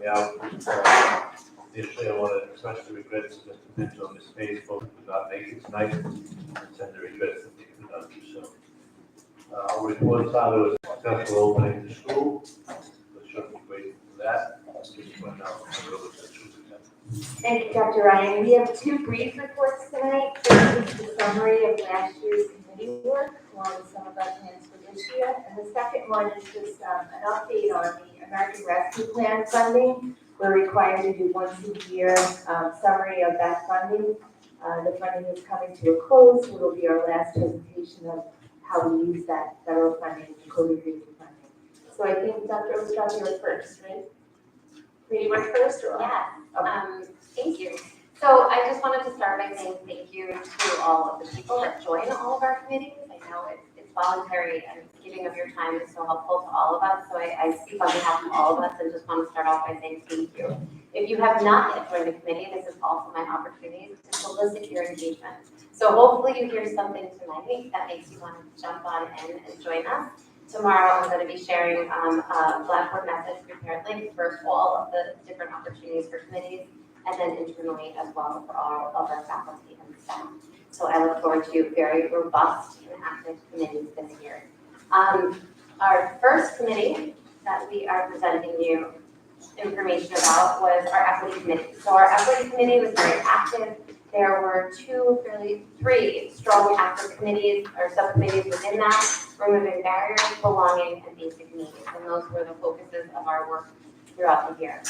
way out. Initially, I want to express the regrets that the members on this page folks could not make it tonight, and send the regrets that they could not do so. I'll report on it was a successful opening of the school, but shouldn't be waiting for that. Just went out and over to the superintendent. Thank you, Dr. Ryan. We have two brief reports tonight. First is the summary of last year's committee work, along with some of our plans for this year. And the second one is just an update on the American Rescue Plan funding. We're required to do once a year summary of that funding. The funding is coming to a close. It will be our last presentation of how we use that federal funding, COVID-related funding. So I think Dr. Ostrowski, you're first, right? Committee work first, or? Yeah. Okay. Thank you. So I just wanted to start by saying thank you to all of the people that join all of our committees. I know it's voluntary and giving of your time is so helpful to all of us. So I speak on behalf of all of us and just want to start off by saying thank you. If you have not yet joined a committee, this is also my opportunity to solicit your engagement. So hopefully you hear something tonight that makes you want to jump on in and join us. Tomorrow I'm going to be sharing a Blackboard message prepared link for all of the different opportunities for committees, and then internally as well for all of our faculty and staff. So I look forward to very robust and active committees this year. Our first committee that we are presenting you information about was our equity committee. So our equity committee was very active. There were three strong active committees or subcommittees within that: removing barriers, belonging, and basic needs. And those were the focuses of our work throughout the year.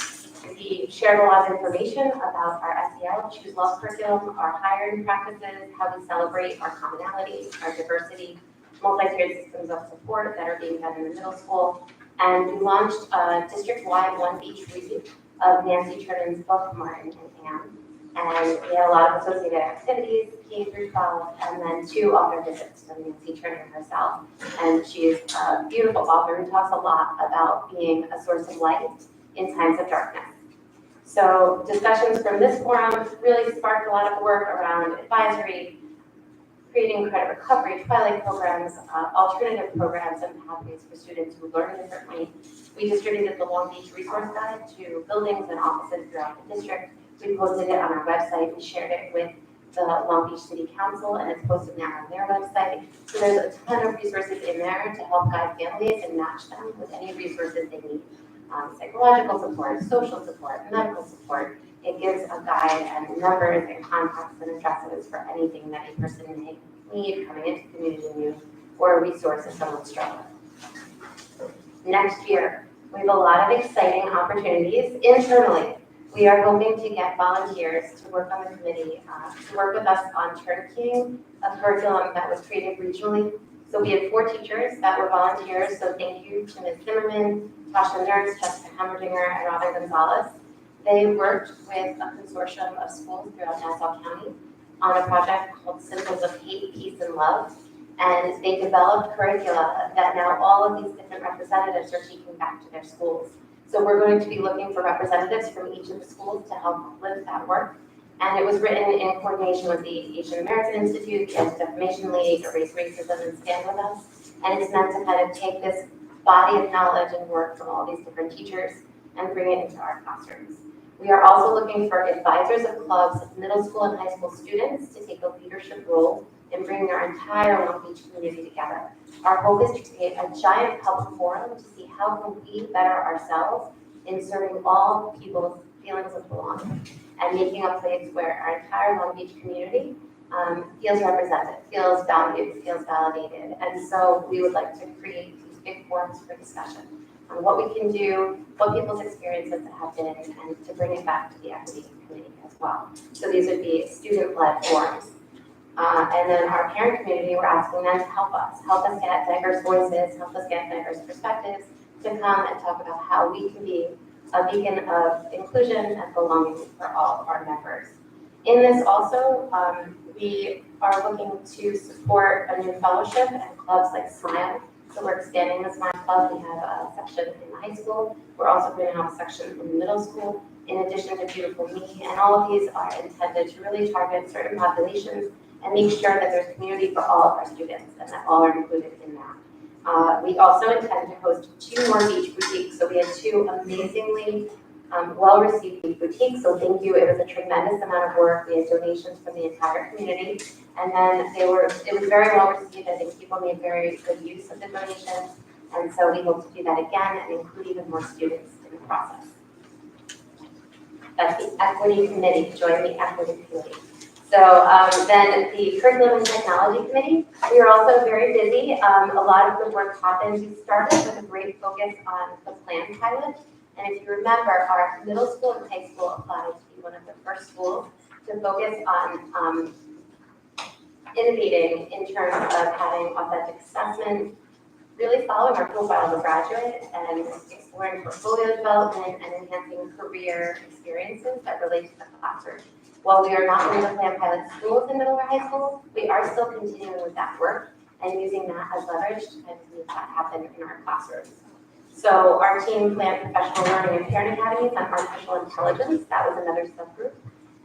We shared a lot of information about our SEL, Choose Love curriculum, our hiring practices, how we celebrate our commonality, our diversity, multi-tiered systems of support that are being done in the middle school. And we launched a district-wide One Beach read of Nancy Chernon's book, Martin and Anne. And we had a lot of associated activities, K through 12, and then 2 author visits from Nancy Chernon herself. And she is a beautiful author who talks a lot about being a source of light in times of darkness. So discussions from this forum really sparked a lot of work around advisory, creating credit recovery, twilight programs, alternative programs, and pathways for students who learn differently. We distributed the Long Beach Resource Guide to buildings and offices throughout the district. We posted it on our website. We shared it with the Long Beach City Council, and it's posted now on their website. So there's a ton of resources in there to help guide families and match them with any resources they need. Psychological support, social support, medical support. It gives a guide and numbers and contacts and addresses for anything that a person may need coming into community news, or a resource if someone's struggling. Next year, we have a lot of exciting opportunities internally. We are hoping to get volunteers to work on the committee, to work with us on turnkeying a curriculum that was created regionally. So we had 4 teachers that were volunteers, so thank you to Ms. Zimmerman, Tasha Nurse, Jessica Hammerdinger, and Robin Gonzalez. They worked with a consortium of schools throughout Nassau County on a project called Symbols of Hate, Peace, and Love. And they developed curricula that now all of these different representatives are taking back to their schools. So we're going to be looking for representatives from each of the schools to help lift that work. And it was written in coordination with the Asian American Institute, the Anti-Defamation League, Erase Racism, and Stand With Us. And it's meant to kind of take this body of knowledge and work from all these different teachers and bring it into our classrooms. We are also looking for advisors of clubs, middle school and high school students to take a leadership role in bringing our entire Long Beach community together. Our hope is to create a giant public forum to see how can we better ourselves in serving all people's feelings of belonging and making a place where our entire Long Beach community feels represented, feels valued, feels validated. And so we would like to create these big forums for discussion on what we can do, what people's experiences have been, and to bring it back to the equity community as well. So these would be student-led forums. And then our parent community, we're asking them to help us get diverse voices, help us get diverse perspectives, to come and talk about how we can be a beacon of inclusion and belonging for all of our members. In this also, we are looking to support a new fellowship and clubs like SMILE. So we're expanding the SMILE Club. We have a section in the high school. We're also putting on a section in the middle school, in addition to Beautiful Me. And all of these are intended to really target certain populations and make sure that there's community for all of our students and that all are included in that. We also intend to host 2 more beach boutiques. So we had 2 amazingly well-received boutique, so thank you. It was a tremendous amount of work. We had donations from the entire community, and then it was very well-received. I think people made very good use of the donations, and so we hope to do that again and include even more students in the process. That's the equity committee. Join the equity committee. So then the curriculum and technology committee, we are also very busy. A lot of the work happens. We started with a great focus on the plan pilot. And if you remember, our middle school and high school applied to be one of the first schools to focus on innovating in terms of having authentic assessment, really following our profile of a graduate and exploring portfolio development and enhancing career experiences that relate to the classroom. While we are not going to plan pilot schools in middle or high school, we are still continuing with that work and using that as leverage to kind of make that happen in our classrooms. So our team planned professional learning and parent academies on artificial intelligence. That was another subgroup.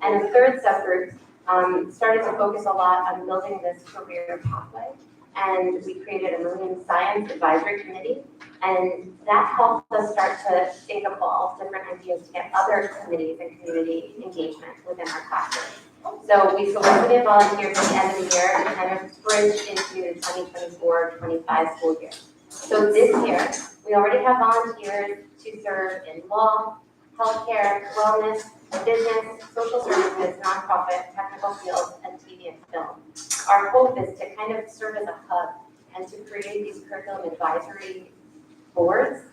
And a third subgroup started to focus a lot on building this career pathway. And we created a marine science advisory committee. And that helped us start to think of all different ideas to get other committees and community engagement within our classroom. So we solicited volunteers at the end of the year to kind of bridge into the 2024-25 school year. So this year, we already have volunteers to serve in law, healthcare, wellness, business, social services, nonprofit, technical fields, and TV and film. Our hope is to kind of serve as a hub and to create these curriculum advisory boards.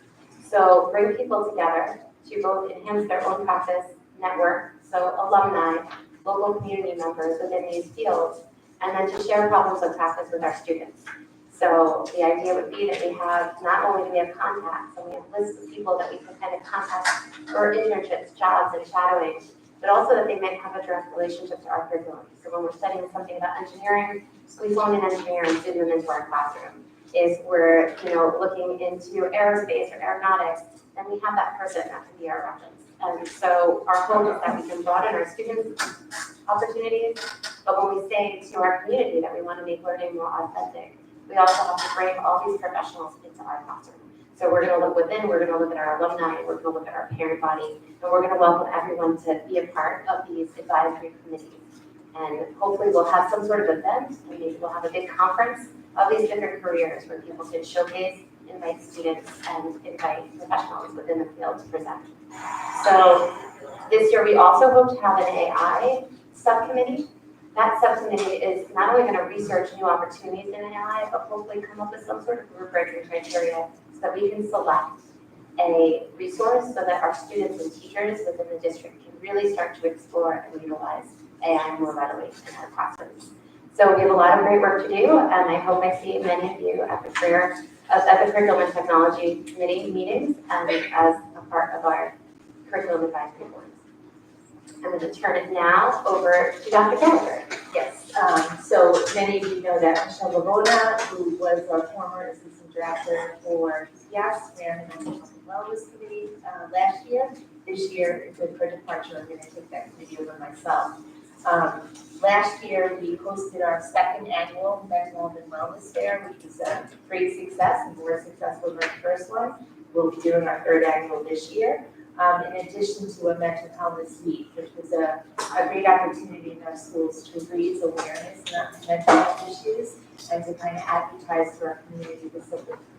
So bring people together to both enhance their own practice, network, so alumni, local community members within these fields, and then to share problems of practice with our students. So the idea would be that we have, not only do we have contacts, and we have lists of people that we can kind of contact for internships, jobs, and shadowing, but also that they might have a direct relationship to our curriculum. So when we're studying something about engineering, we phone an engineer and send them into our classroom. If we're, looking into aerospace or aeronautics, then we have that person that can be our reference. And so our hope is that we can broaden our students' opportunities, but when we say to our community that we want to make learning more authentic, we also have to bring all these professionals into our classroom. So we're going to look within, we're going to look at our alumni, we're going to look at our parent body, and we're going to welcome everyone to be a part of these advisory committees. And hopefully we'll have some sort of event, and maybe we'll have a big conference of these different careers where people can showcase, invite students, and invite professionals within the field to present. So this year we also hope to have an AI subcommittee. That subcommittee is not only going to research new opportunities in AI, but hopefully come up with some sort of rubric and criteria so that we can select a resource so that our students and teachers within the district can really start to explore and utilize AI more readily in our classrooms. So we have a lot of great work to do, and I hope I see many of you at the Curriculum and Technology Committee meetings and as a part of our curriculum advisory boards. I'm going to turn it now over to Dr. Gallagher. Yes, so many of you know that Michelle Lavona, who was our former assistant director for PPS, ran the Mental Health and Wellness Committee last year. This year, with her departure, I'm going to take that committee over myself. Last year, we hosted our second annual Mental Health and Wellness Fair, which was a great success, and we were successful with the first one. We'll be doing our third annual this year. In addition to a mental wellness week, which was a great opportunity in our schools to raise awareness around mental health issues and to kind of advertise to our community the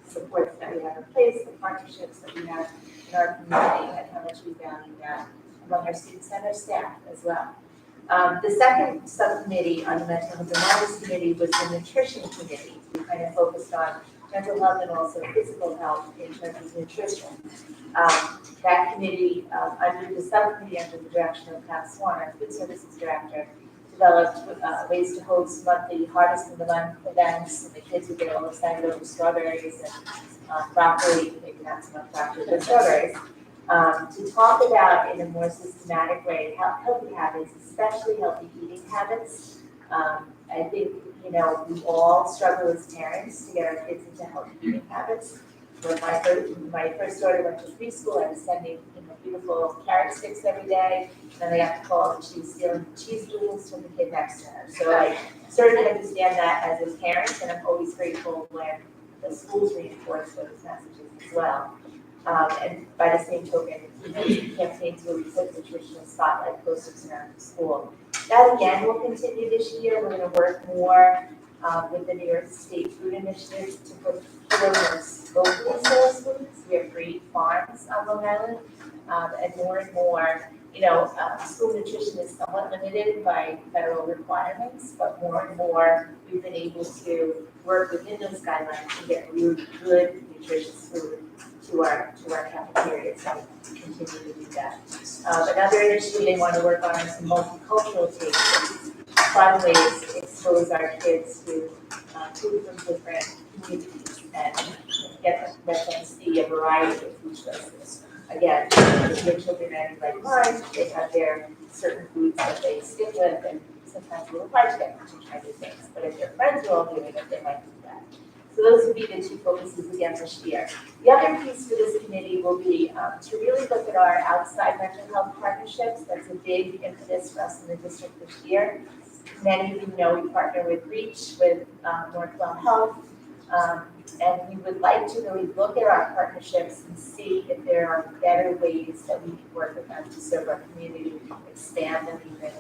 supports that we have in place, the partnerships that we have in our community, and how much we value that among our students and our staff as well. The second subcommittee on the Mental Health and Wellness Committee was the Nutrition Committee. We kind of focused on mental health and also physical health in terms of nutrition. That committee, under the subcommittee under the direction of Pat Swan, our food services director, developed ways to host monthly harvest of the month events, and the kids would get all excited over strawberries and broccoli, maybe not so much broccoli, but strawberries, to talk about in a more systematic way healthy habits, especially healthy eating habits. I think, we all struggle as parents to get our kids into healthy eating habits. When my first daughter went to preschool, I was sending beautiful carrot sticks every day, and then I got the call that she was stealing cheese doodles from the kid next to her. So I certainly understand that as a parent, and I'm always grateful when the schools reinforce those messages as well. And by the same token, campaigns will be put nutritional spotlight posters around the school. That again will continue this year. We're going to work more with the New York State Food Initiative to put those locally sourced foods. We have great farms on Long Island, and more, school nutrition is somewhat limited by federal requirements, but more and more we've been able to work within those guidelines to get really good nutritious food to our cafeteria, so we continue to do that. Another initiative they want to work on is multicultural tastes. Fun ways to expose our kids to food from different communities and let them see a variety of food choices. Again, if your children are like mine, they have their certain foods that they stick with, and sometimes a little hard to get them to try new things. But if their friends are all doing it, they might do that. So those would be the two focuses again this year. The other piece for this committee will be to really look at our outside mental health partnerships. That's a big impetus for us in the district this year. Many of you know we partner with REACH, with Northwell Health, and we would like to really look at our partnerships and see if there are better ways that we can work with them to serve our community, expand them even.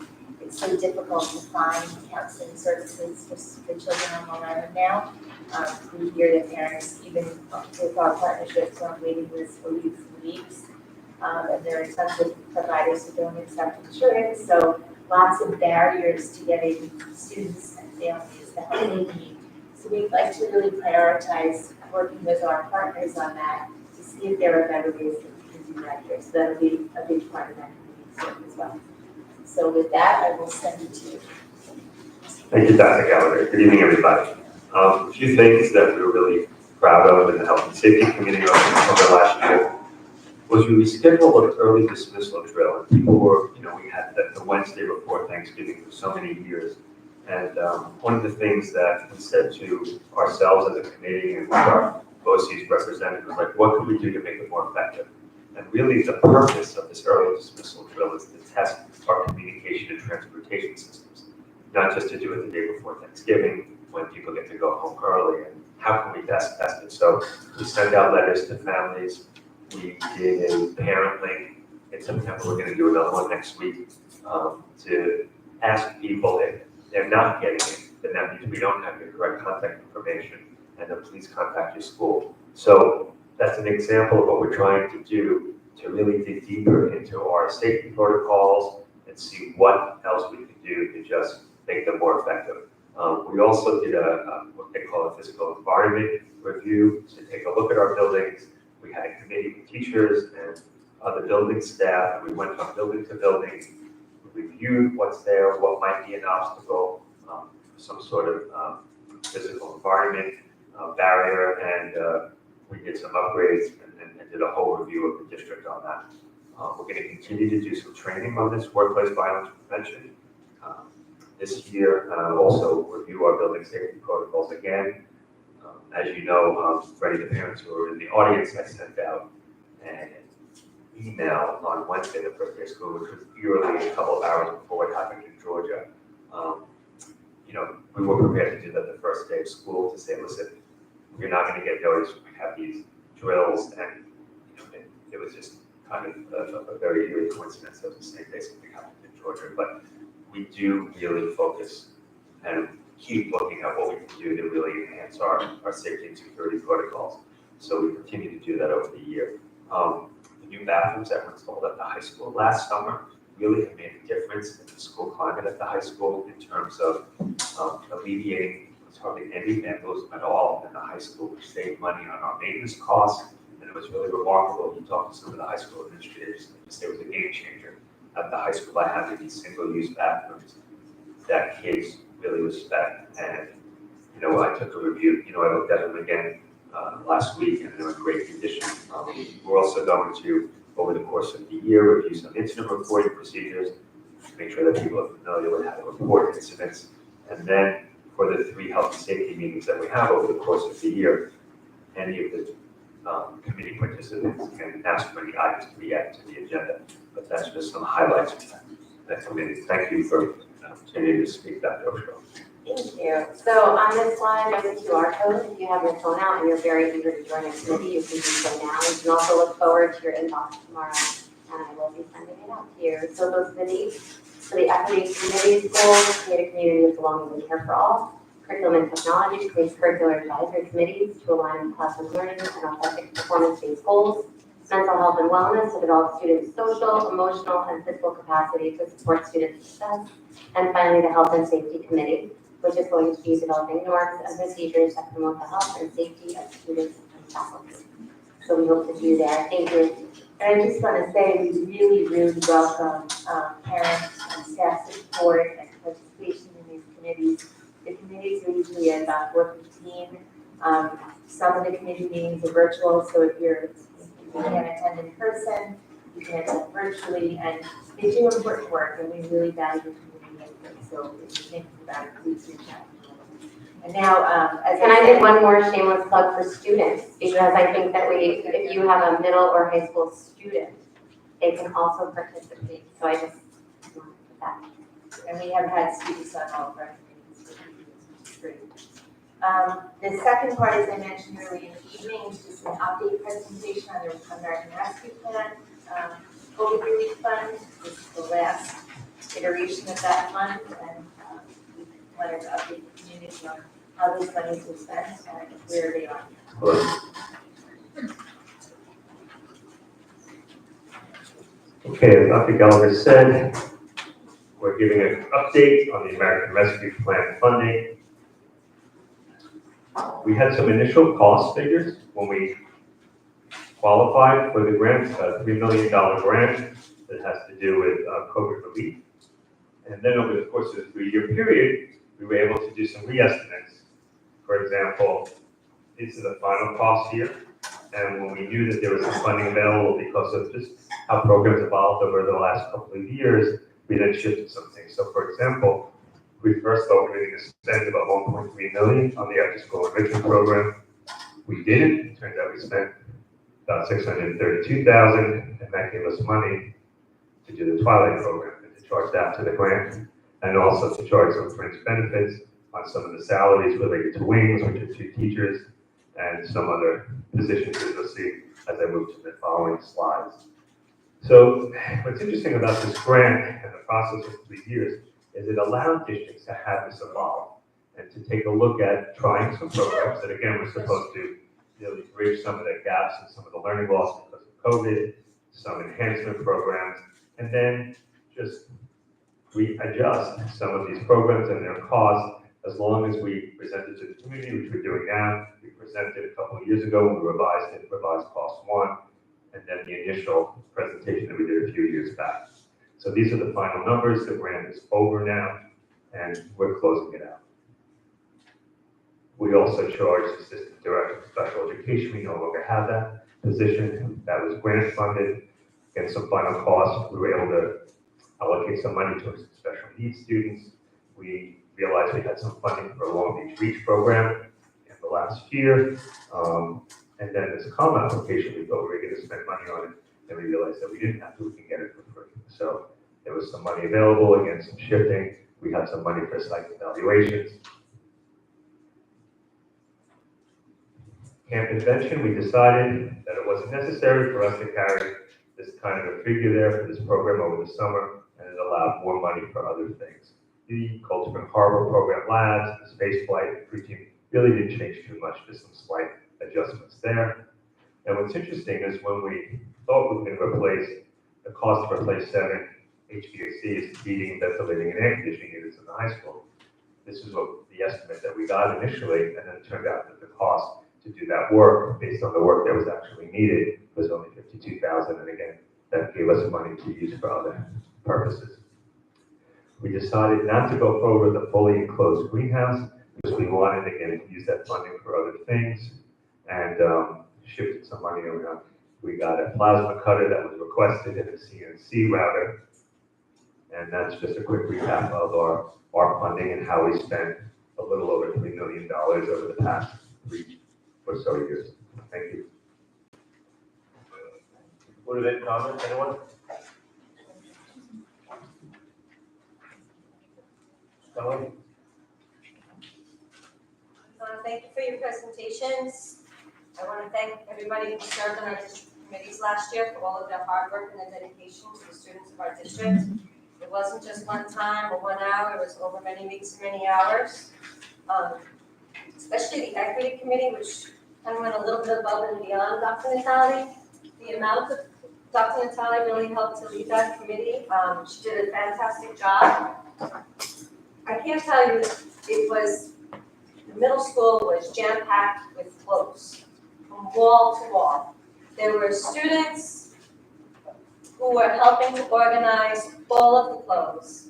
It's so difficult to find counseling services for children on Long Island now. We hear that parents, even with our partnerships, are on waiting lists for weeks and weeks. And there are tons of providers who don't accept insurance, so lots of barriers to getting students and families the help they need. So we'd like to really prioritize working with our partners on that to see if there are better ways that we can do that here. So that'll be a big part of that community as well. So with that, I will send it to you. Thank you, Dr. Gallagher. Good evening, everybody. A few things that we were really proud of in the Health and Safety Committee over last year was we rescheduled an early dismissal drill. And people were, we had the Wednesday before Thanksgiving for so many years. And one of the things that we said to ourselves as a committee and our BOCES representatives was like, what can we do to make it more effective? And really the purpose of this early dismissal drill is to test our communication and transportation systems, not just to do it the day before Thanksgiving when people get to go home early, and how can we best test it? So we sent out letters to families. We did a parent link in September. We're going to do another one next week to ask people if they're not getting it, then that means we don't have your correct contact information, and then please contact your school. So that's an example of what we're trying to do to really dig deeper into our safety protocols and see what else we can do to just make them more effective. We also did what they call a physical environment review to take a look at our buildings. We had a committee with teachers and other building staff, and we went from building to building. We reviewed what's there, what might be an obstacle, some sort of physical environment barrier, and we did some upgrades and did a whole review of the district on that. We're going to continue to do some training on this workplace violence prevention. This year, also review our building safety protocols again. As you know, for any of the parents who are in the audience, I sent out an email on Wednesday, the first day of school, which was eerily a couple of hours before what happened in Georgia. We were prepared to do that the first day of school to say, listen, you're not going to get noticed when we have these drills, and it was just kind of a very eerie coincidence that the same day something happened in Georgia. But we do really focus and keep looking at what we can do to really enhance our safety and security protocols. So we continue to do that over the year. The new bathrooms that were installed at the high school last summer really have made a difference in the school climate at the high school in terms of alleviating hardly any vandalism at all in the high school, which saved money on our maintenance costs. And it was really remarkable. You talk to some of the high school administrators, it was a game changer at the high school by having these single-use bathrooms that kids really respect. And, I took a review, I looked at them again last week, and they're in great condition. We're also going to, over the course of the year, review some incident reporting procedures to make sure that people are familiar with how to report incidents. And then for the 3 health and safety meetings that we have over the course of the year, any of the committee participants can ask for any items to be added to the agenda. But that's just some highlights of that committee. Thank you for continuing to speak, Dr. Oshko. Thank you. So on this slide, there's a QR code. If you have your phone out and you're very eager to join a committee, you can do so now. You can also look forward to your inbox tomorrow, and I will be sending it out to you. So those committees, so the equity committee's goals, create a community of belonging and care for all. Curriculum and technology creates curricular advisory committees to align with classroom learning and authentic performance-based goals. Mental health and wellness to develop students' social, emotional, and physical capacity to support student success. And finally, the health and safety committee, which is going to be developing norms and procedures that promote the health and safety of students and faculty. So we hope to do that. Thank you. And I just want to say, we really, really welcome parents and staff support and participation in these committees. The committees are usually about working team. Some of the committee meetings are virtual, so if you can't attend in person, you can attend virtually, and they do important work, and we really value community input. So if you think about it, please reach out. And now, as Can I said, make one more shameless plug for students? Because I think that if you have a middle or high school student, they can also participate. So I just wanted to put that. and we have had students on all of our committees, which is great. The second part, as I mentioned earlier in the evening, is just an update presentation on the American Rescue Plan, COVID relief fund. This is the last iteration of that fund, and we wanted to update the community on how those monies were spent and where they are. Okay, as Dr. Gallagher said, we're giving an update on the American Rescue Plan funding. We had some initial cost figures when we qualified for the grant, a $3 million grant that has to do with COVID relief. And then over the course of the 3-year period, we were able to do some re-estimates. For example, these are the final costs here. And when we knew that there was some funding available because of just how programs evolved over the last couple of years, we then shifted some things. So for example, we first thought we were going to spend about $1.3 million on the after-school enrichment program. We didn't. It turns out we spent about $632,000, and that gave us money to do the Twilight program and to charge that to the grant, and also to charge some fringe benefits on some of the salaries related to wings, which are 2 teachers, and some other positions that you'll see as I move to the following slides. So what's interesting about this grant and the process of 3 years is it allowed districts to have this evolve and to take a look at trying some programs that, again, we're supposed to really bridge some of the gaps and some of the learning loss because of COVID, some enhancement programs, and then just readjust some of these programs and their costs as long as we present it to the community, which we're doing now. We presented a couple of years ago when we revised it, revised cost 1, and then the initial presentation that we did a few years back. So these are the final numbers. The grant is over now, and we're closing it out. We also charge assistant director of special education. We no longer have that position. That was grant funded. And some final costs, we were able to allocate some money towards special needs students. We realized we had some funding for a Long Beach Reach program in the last year. And then this common application, we thought we were going to spend money on it, and we realized that we didn't have to, we can get it for free. So there was some money available, again, some shifting. We had some money for site evaluations. Camp Convention, we decided that it wasn't necessary for us to carry this kind of a figure there for this program over the summer, and it allowed more money for other things. The Cold Spring Harbor program labs, the space flight, preteam really didn't change too much, just some slight adjustments there. And what's interesting is when we thought we were going to replace the cost to replace 7 HVACs, heating, ventilating, and air conditioning units in the high school, this is what the estimate that we got initially, and then it turned out that the cost to do that work, based on the work that was actually needed, was only $52,000, and again, that gave us money to use for other purposes. We decided not to go forward with a fully enclosed greenhouse because we wanted, again, to use that funding for other things, and shifted some money around. We got a plasma cutter that was requested and a CNC router, and that's just a quick recap of our funding and how we spent a little over $3 million over the past 3 or so years. Thank you. What are the comments, anyone? Kelly? thank you for your presentations. I want to thank everybody who served on our district committees last year for all of their hard work and their dedication to the students of our district. It wasn't just one time or 1 hour, it was over many weeks and many hours. Especially the equity committee, which kind of went a little bit above and beyond Dr. Natali. The amount of Dr. Natali really helped to lead that committee. She did a fantastic job. I can't tell you, the middle school was jam-packed with clothes, from wall to wall. There were students who were helping to organize all of the clothes.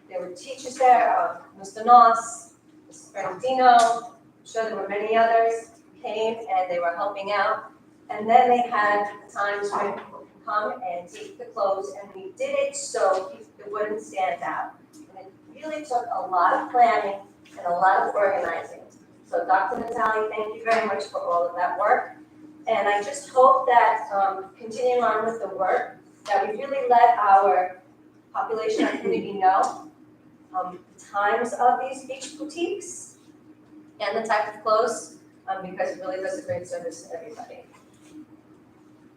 There were teachers there, Mr. Noss, Mrs. Bernardino, I'm sure there were many others who came and they were helping out. And then they had the times when people could come and take the clothes, and we did it so it wouldn't stand out. And it really took a lot of planning and a lot of organizing. So Dr. Natali, thank you very much for all of that work. And I just hope that, continuing on with the work, that we really let our population, our community know the times of these beach boutiques and the type of clothes, because it really does a great service to everybody.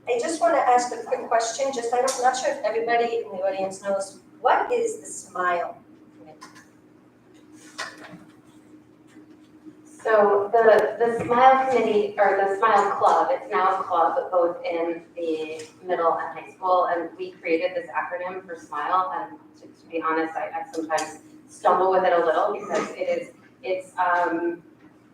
I just want to ask a quick question, I'm not sure if everybody in the audience knows, what is the SMILE committee? So the SMILE committee, or the SMILE club, it's now a club both in the middle and high school, and we created this acronym for SMILE, and to be honest, I sometimes stumble with it a little because it's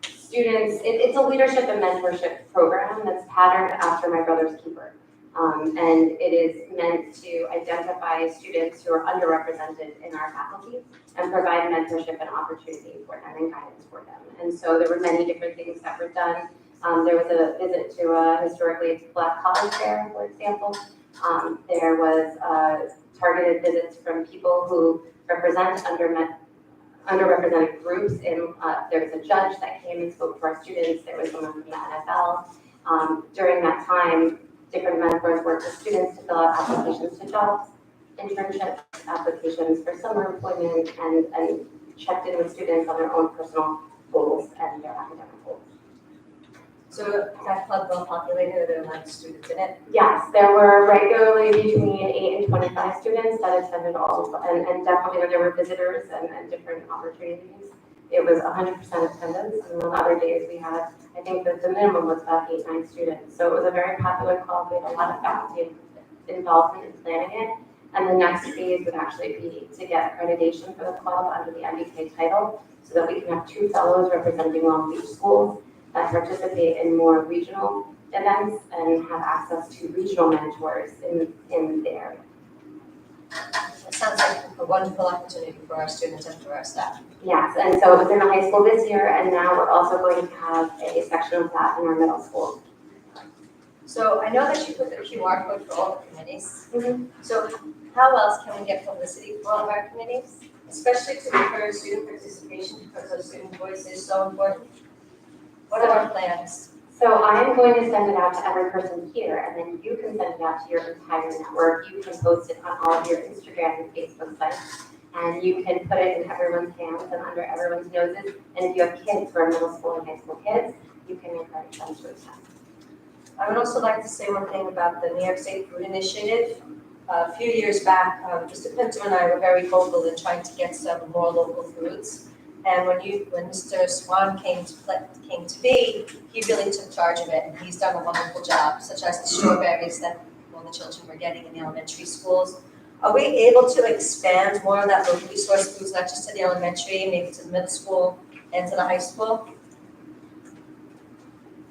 students, it's a leadership and mentorship program that's patterned after My Brother's Keeper. And it is meant to identify students who are underrepresented in our faculty and provide mentorship and opportunity for them and guidance for them. And so there were many different things that were done. There was a visit to a historically Black college fair, for example. There was targeted visits from people who represent underrepresented groups. There was a judge that came and spoke to our students. There was someone from the NFL. During that time, different mentors worked with students to fill out applications to jobs, internships, applications for summer employment, and checked in with students on their own personal goals and their academic goals. So that club well populated, are there a lot of students in it? Yes, there were regularly between 8 and 25 students that attended all, and definitely when there were visitors and different opportunities, it was 100% attendance. And on other days we had, I think that the minimum was about 8, 9 students. So it was a very popular club. We had a lot of faculty involvement in planning it. And the next phase would actually be to get accreditation for the club under the MBK title so that we can have 2 fellows representing Long Beach schools that participate in more regional events and have access to regional mentors in the area. It sounds like a wonderful opportunity for our students and for our staff. Yes, and so it was in the high school this year, and now we're also going to have a section of that in our middle school. So I know that you put the QR code for all the committees. Mm-hmm. So how else can we get publicity for all of our committees? Especially to encourage student participation, because our student voice is so important. What are our plans? So I'm going to send it out to every person here, and then you can send it out to your entire network. You can post it on all of your Instagram and Facebook sites, and you can put it in everyone's hands and under everyone's noses. And if you have kids who are middle school and high school kids, you can encourage them to attend. I would also like to say one thing about the New York State Food Initiative. A few years back, Mr. Pinto and I were very vocal in trying to get some more local foods. And when Mr. Swan came to be, he really took charge of it, and he's done a wonderful job, such as the strawberries that all the children were getting in the elementary schools. Are we able to expand more of that locally sourced foods, not just to the elementary, maybe to the middle school and to the high school?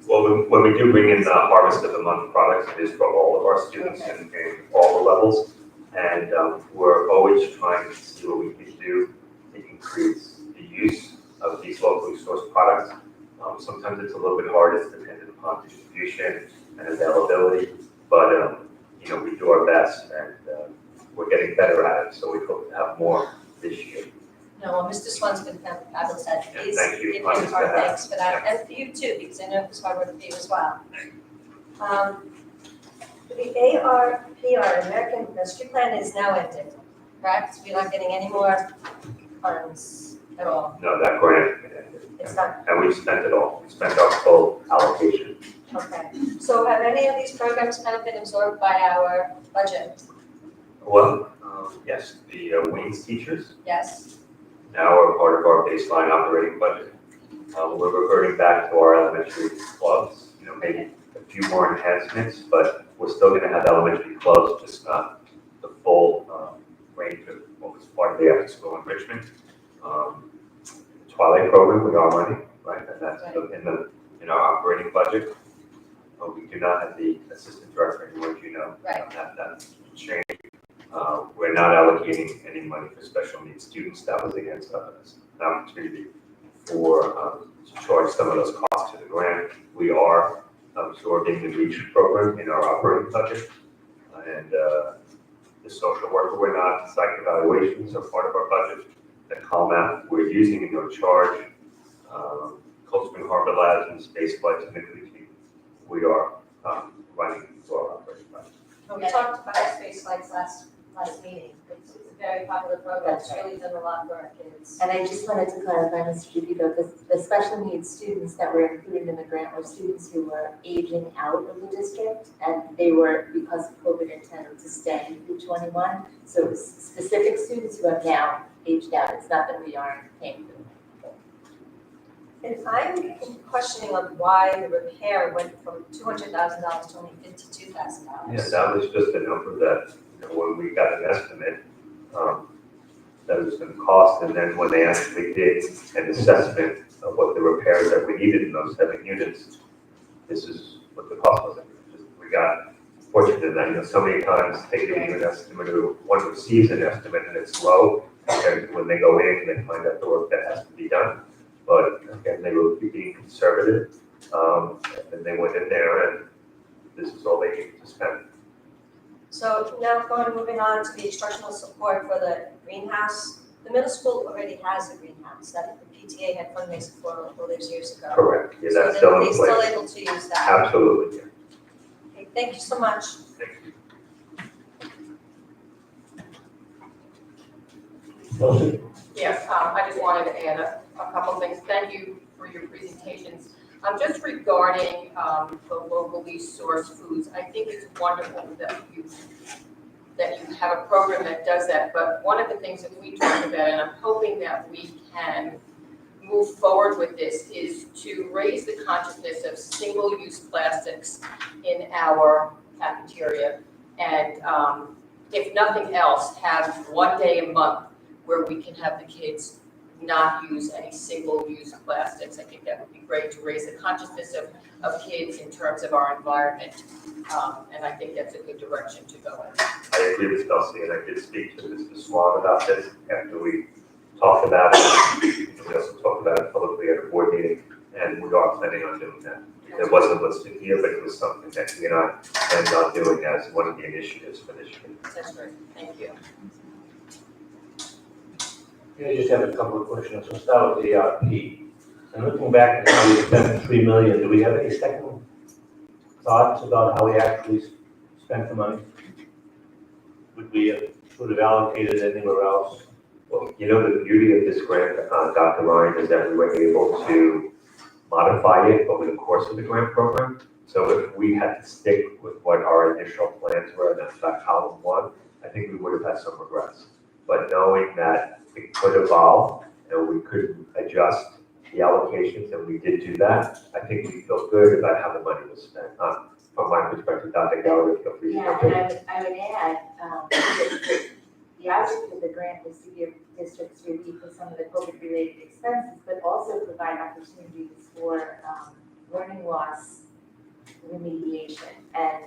Well, when we do bring in the Harvest of the Month products, it is for all of our students and all the levels. And we're always trying to see what we can do to increase the use of these locally sourced products. Sometimes it's a little bit hard, it's dependent upon distribution and availability, but we do our best, and we're getting better at it, so we hope to have more this year. No, well, Mr. Swan's been fabulous at it. Please Thank you. give him our thanks for that, and for you too, because I know it was hard work for you as well. The ARPR, American Rescue Plan, is now ended, correct? We're not getting any more funds. at all? No, that grant, It's not, and we've spent it all. We spent our full allocation. okay. So have any of these programs kind of been absorbed by our budget? Well, yes, the Wings teachers Yes? now are part of our baseline operating budget. We're reverting back to our elementary clubs, maybe a few more enhancements, but we're still gonna have elementary clubs, just not the full range of what was part of the after-school enrichment. Twilight program, we are money, right, and that's in our operating budget. We do not have the assistant director anymore, Right. That's changed. We're not allocating any money for special needs students. That was against us, an opportunity for, to charge some of those costs to the grant. We are absorbing the REACH program in our operating budget. And the social worker, we're not, psych evaluations are part of our budget. The CalMath, we're using in no charge. Cold Spring Harbor Labs and Space Flights and Nuclear, we are running for our operating budget. We talked about space flights last meeting. It's a very popular program. It's really done a lot for our kids. And I just wanted to clarify, Mr. Judico, the special needs students that were included in the grant were students who were aging out of the district, and they were, because of COVID, intended to stay through 21. So it was specific students who have now aged out. It's not that we aren't paying for them. And I'm questioning on why the repair went from $200,000 to only $52,000. Yeah, that was just a number that, when we got an estimate, that was going to cost, and then when they actually did an assessment of what the repairs that we needed in those 7 units, this is what the cost was. We got fortunate that, so many times they give you an estimate, or one receives an estimate and it's low, and when they go in, they find out the work that has to be done. But again, they were being conservative, and they went in there, and this is all they needed to spend. So now moving on to the instructional support for the greenhouse. The middle school already has a greenhouse that the PTA had fundraised for all those years ago. Correct, yeah, So that's still in they're still place. able to use that. Absolutely, yeah. Okay, thank you so much. Thank you. Motion? Yes, I just wanted to add a couple things. Thank you for your presentations. Just regarding the locally sourced foods, I think it's wonderful that you have a program that does that. But one of the things that we talked about, and I'm hoping that we can move forward with this, is to raise the consciousness of single-use plastics in our cafeteria. And if nothing else, have one day a month where we can have the kids not use any single-use plastics. I think that would be great to raise the consciousness of kids in terms of our environment. And I think that's a good direction to go in. I agree with Kelsey, and I did speak to Mr. Swan about this after we talked about it. We also talked about it publicly at a board meeting, and we are planning on doing that. It wasn't listed here, but it was something that he and I planned on doing as one of the initiatives for this year. That's great. Thank you. Yeah, I just have a couple of questions. We'll start with the ARP. And looking back at how we spent $3 million, do we have any second thoughts about how we actually spent the money? Would we have allocated anywhere else? Well, the beauty of this grant, Dr. Ryan, is that we were able to modify it over the course of the grant program. So if we had to stick with what our initial plans were, and that's that column 1, I think we would have had some regrets. But knowing that it could evolve and we could adjust the allocations, and we did do that, I think we feel good about how the money was spent. From my perspective, Dr. Gallagher, feel free to Yeah, jump in. and I would add, the object of the grant was to give districts relief for some of the COVID-related expenses, but also provide opportunities for learning loss remediation. And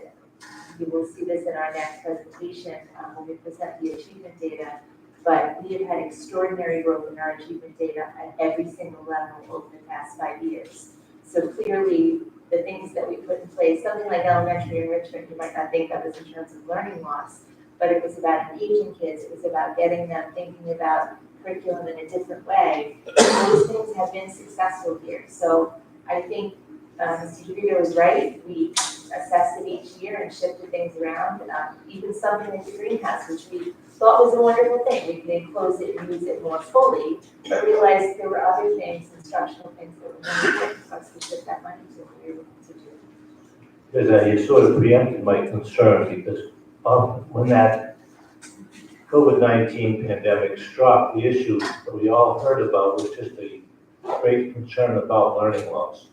you will see this in our next presentation when we present the achievement data. But we have had extraordinary growth in our achievement data at every single level over the past 5 years. So clearly, the things that we put in place, something like elementary enrichment, you might not think of as in terms of learning loss, but it was about engaging kids. It was about getting them thinking about curriculum in a different way. Those things have been successful here. So I think Mr. DeVito is right. We assessed it each year and shifted things around. Even something in the greenhouse, which we thought was a wonderful thing. We could enclose it and use it more fully, but realized there were other things, instructional things that were more important for us to put that money to, we were able to do. Because you sort of preempted my concern, because when that COVID-19 pandemic struck, the issue that we all heard about was just a great concern about learning loss.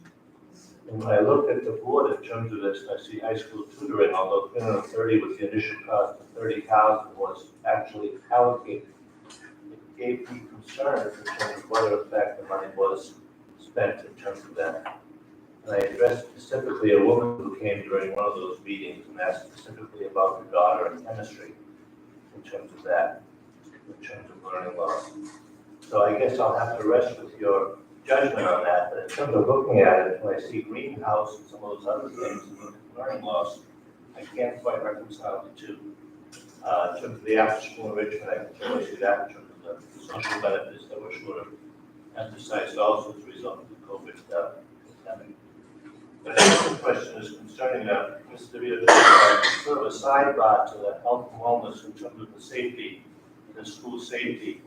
And when I looked at the board in terms of this, I see high school tutoring, although 330 was the initial cost, of 30,000 was actually allocated. It gave me concern in terms of whether in fact the money was spent in terms of that. And I addressed specifically a woman who came during one of those meetings and asked specifically about her daughter in chemistry in terms of that, in terms of learning loss. So I guess I'll have to rest with your judgment on that, but in terms of looking at it, when I see greenhouse and some of those other things, learning loss, I can't quite reconcile the two. In terms of the after-school enrichment, I can totally see that in terms of the social benefits that were sort of emphasized also as a result of the COVID pandemic. But the second question is concerning Mr. DeVito, sort of a sidebar to the health and wellness in terms of the safety, the school safety.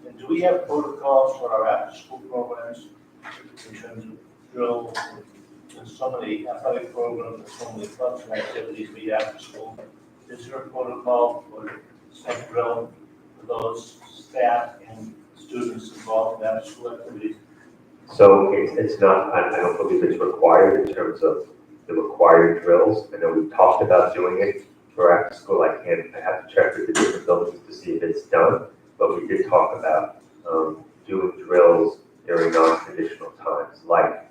And do we have protocols for our after-school programs in terms of drills and so many athletic programs and so many clubs and activities meet after school? Is there a protocol for safe drill for those staff and students involved in after-school activities? So it's not, I don't believe it's required in terms of the required drills. I know we've talked about doing it for after school. I have to check with the different buildings to see if it's done, but we did talk about doing drills during non-traditional times, like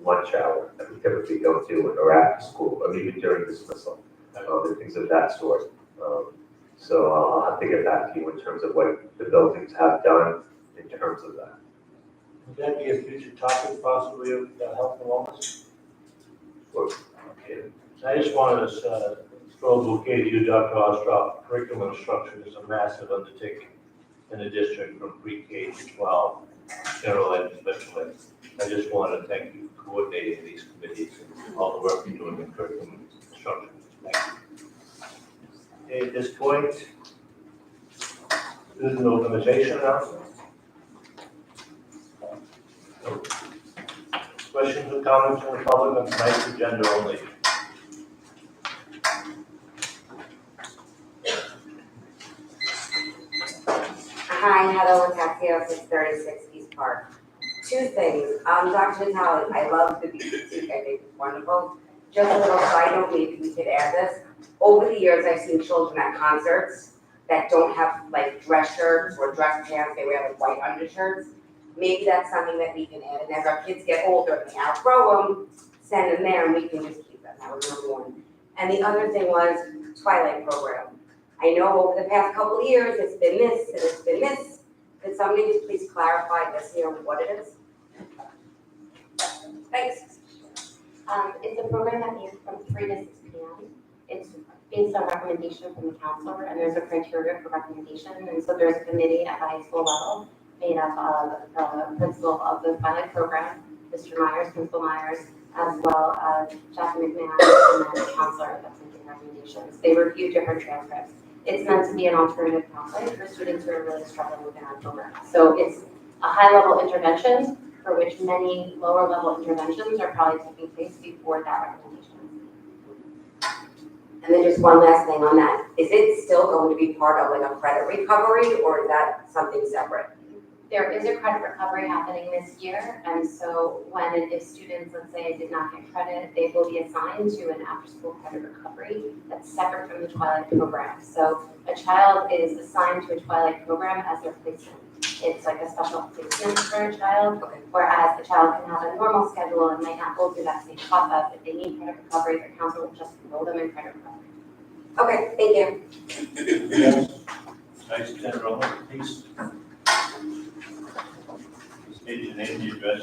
lunch hour that we typically don't do, or after school, or even during dismissal, and things of that sort. So I'll have to get back to you in terms of what the buildings have done in terms of that. Would that be a future topic possibly of health and wellness? Okay. I just wanted to throw a bouquet to you, Dr. Ostroff. Curriculum instruction is a massive undertaking in the district from pre-K to 12, general ed and special ed. I just wanted to thank you for coordinating these committees and all the work you're doing in curriculum instruction. Thank you. Okay, at this point, student organization announcement. Questions or comments from the public on tonight's agenda only? Hi, Heather Lacasio, 636 East Park. Two things. Dr. Natali, I love the beach boutique. I think it's wonderful. Just a little side note, maybe we could add this. Over the years, I've seen children at concerts that don't have like dress shirts or dress pants. They wear like white undershirts. Maybe that's something that we can add. And as our kids get older and they outgrow them, send them there and we can just keep them. That was number one. And the other thing was Twilight program. I know over the past couple of years, it's been this and it's been this. Could somebody just please clarify this here what it is? Thanks. It's a program that meets from 3 to 6 p.m. It's based on recommendation from the counselor, and there's a criteria for recommendation. And so there's a committee at the high school level made up of the principal of the pilot program, Mr. Myers, Principal Myers, as well as Jackie McMahon, and then the counselor that's making recommendations. They review different transcripts. It's meant to be an alternative pathway for students who are really struggling within our program. So it's a high-level intervention for which many lower-level interventions are probably taking place before that recommendation. And then just one last thing on that. Is it still going to be part of like a credit recovery or is that something separate? There is a credit recovery happening this year, and so if students, let's say, did not get credit, they will be assigned to an after-school credit recovery that's separate from the Twilight program. So a child is assigned to a Twilight program as their placement. It's like a special placement for a child, whereas a child can have a normal schedule and might not go through that same process. If they need credit recovery, their counselor will just enroll them in credit recovery. Okay, thank you. Yes. Nice to enroll, please. State your name and your address.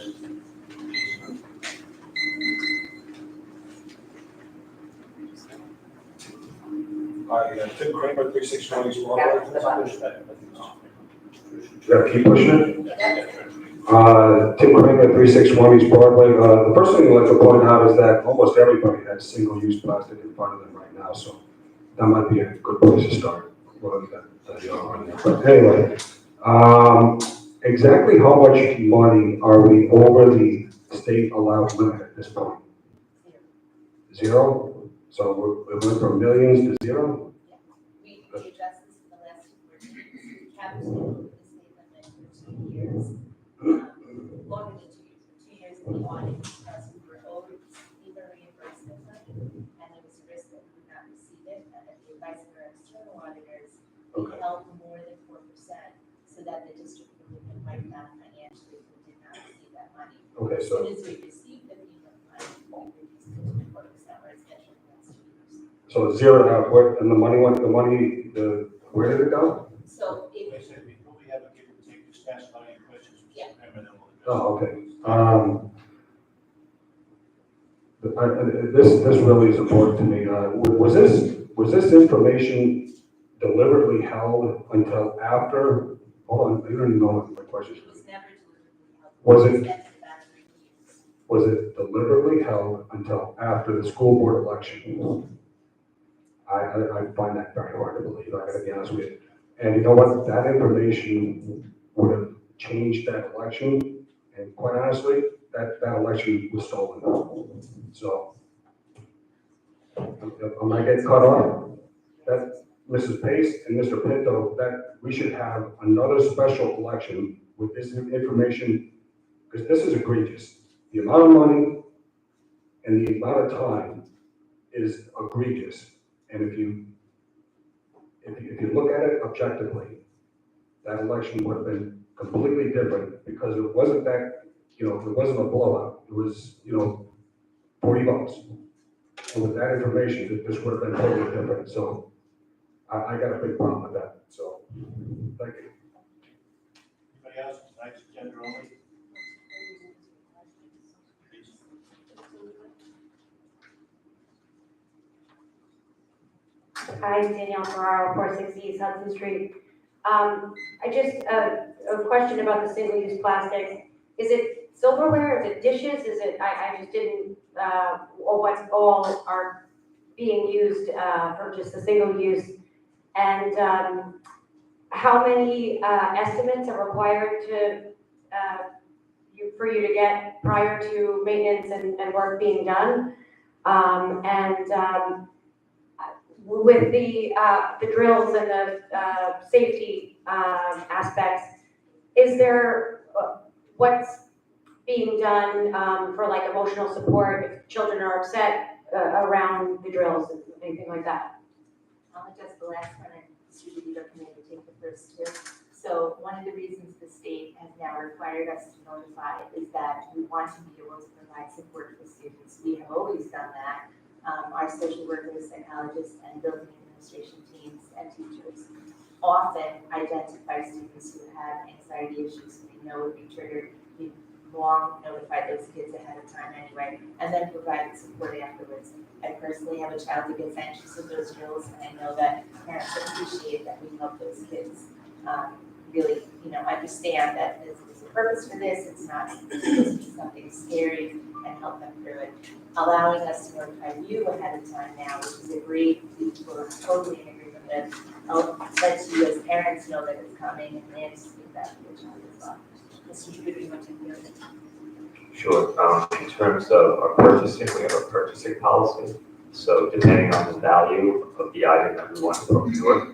Hi, Tim Kramer, 361 East Yeah, Broadway. the button. Push that. Do you have to keep pushing it? Yeah. Tim Kramer, 361 East Broadway. The first thing I'd like to point out is that almost everybody has single-use plastic in front of them right now, so that might be a good place to start. Well, but anyway, exactly how much money are we over the state allowed limit at this point? Zero? So it went from millions to zero? We adjusted this for the last 2 years. We capped the state limit for 2 years. Longer than 2 years, for 2 years we wanted because we were over either reimbursement money, and there was a risk that we would not receive it, and that the advice of our external auditors, we held more than 4%, so that the district would have been wiped out financially if we did not receive that money. Okay, As so, soon as we received the FEMA money, we reduced it to 4%, where it's scheduled for the next 2 years. so zero out, where, and the money went, where did it go? So if They said we only have a give and take discussion on any questions. Yeah. Oh, okay. This really is important to me. Was this information deliberately held until after? Hold on, you don't even know what my question it is. was never deliberately held. Was it- That's about 3 years. Was it deliberately held until after the school board election? I find that very hard to believe, I gotta be honest with you. And you know what? That information would have changed that election, and quite honestly, that election was stolen. So, am I getting cut off? That, Mrs. Pace and Mr. Pinto, that we should have another special election with this information, because this is egregious. The amount of money and the amount of time is egregious. And if you look at it objectively, that election would have been completely different, because it wasn't that, it wasn't a blowout. It was, 40 votes. And with that information, this would have been totally different. So I got a big problem with that. So, thank you. Anybody else, tonight's agenda only? Hi, Danielle Ferraro, 460 East Hudson Street. I just, a question about the single-use plastics. Is it silverware, is it dishes, is it, I just didn't, or what all are being used for just the single use? And how many estimates are required to, for you to get prior to maintenance and work being done? With the drills and the safety aspects, is there, what's being done for like emotional support if children are upset around the drills, anything like that? I'll adjust the last one, and Susie recommended to take the first two. So one of the reasons the state has now required us to notify is that we want to be able to provide support for students. We have always done that. Our social workers, psychologists, and building administration teams and teachers often identify students who have anxiety issues we know would be triggered. We've long notified those kids ahead of time anyway, and then provided support afterwards. I personally have a child who gets anxious with those drills, and I know that parents appreciate that we help those kids really, understand that this is a purpose for this. It's not supposed to be something scary, and help them through it. Allowing us to notify you ahead of time now, which is a great, we're totally in agreement with, lets you as parents know that it's coming, and they anticipate that for your child as well. Mr. Shubert, you want to take it? Sure. In terms of our purchasing, we have a purchasing policy. So depending on the value of the item that we want to procure,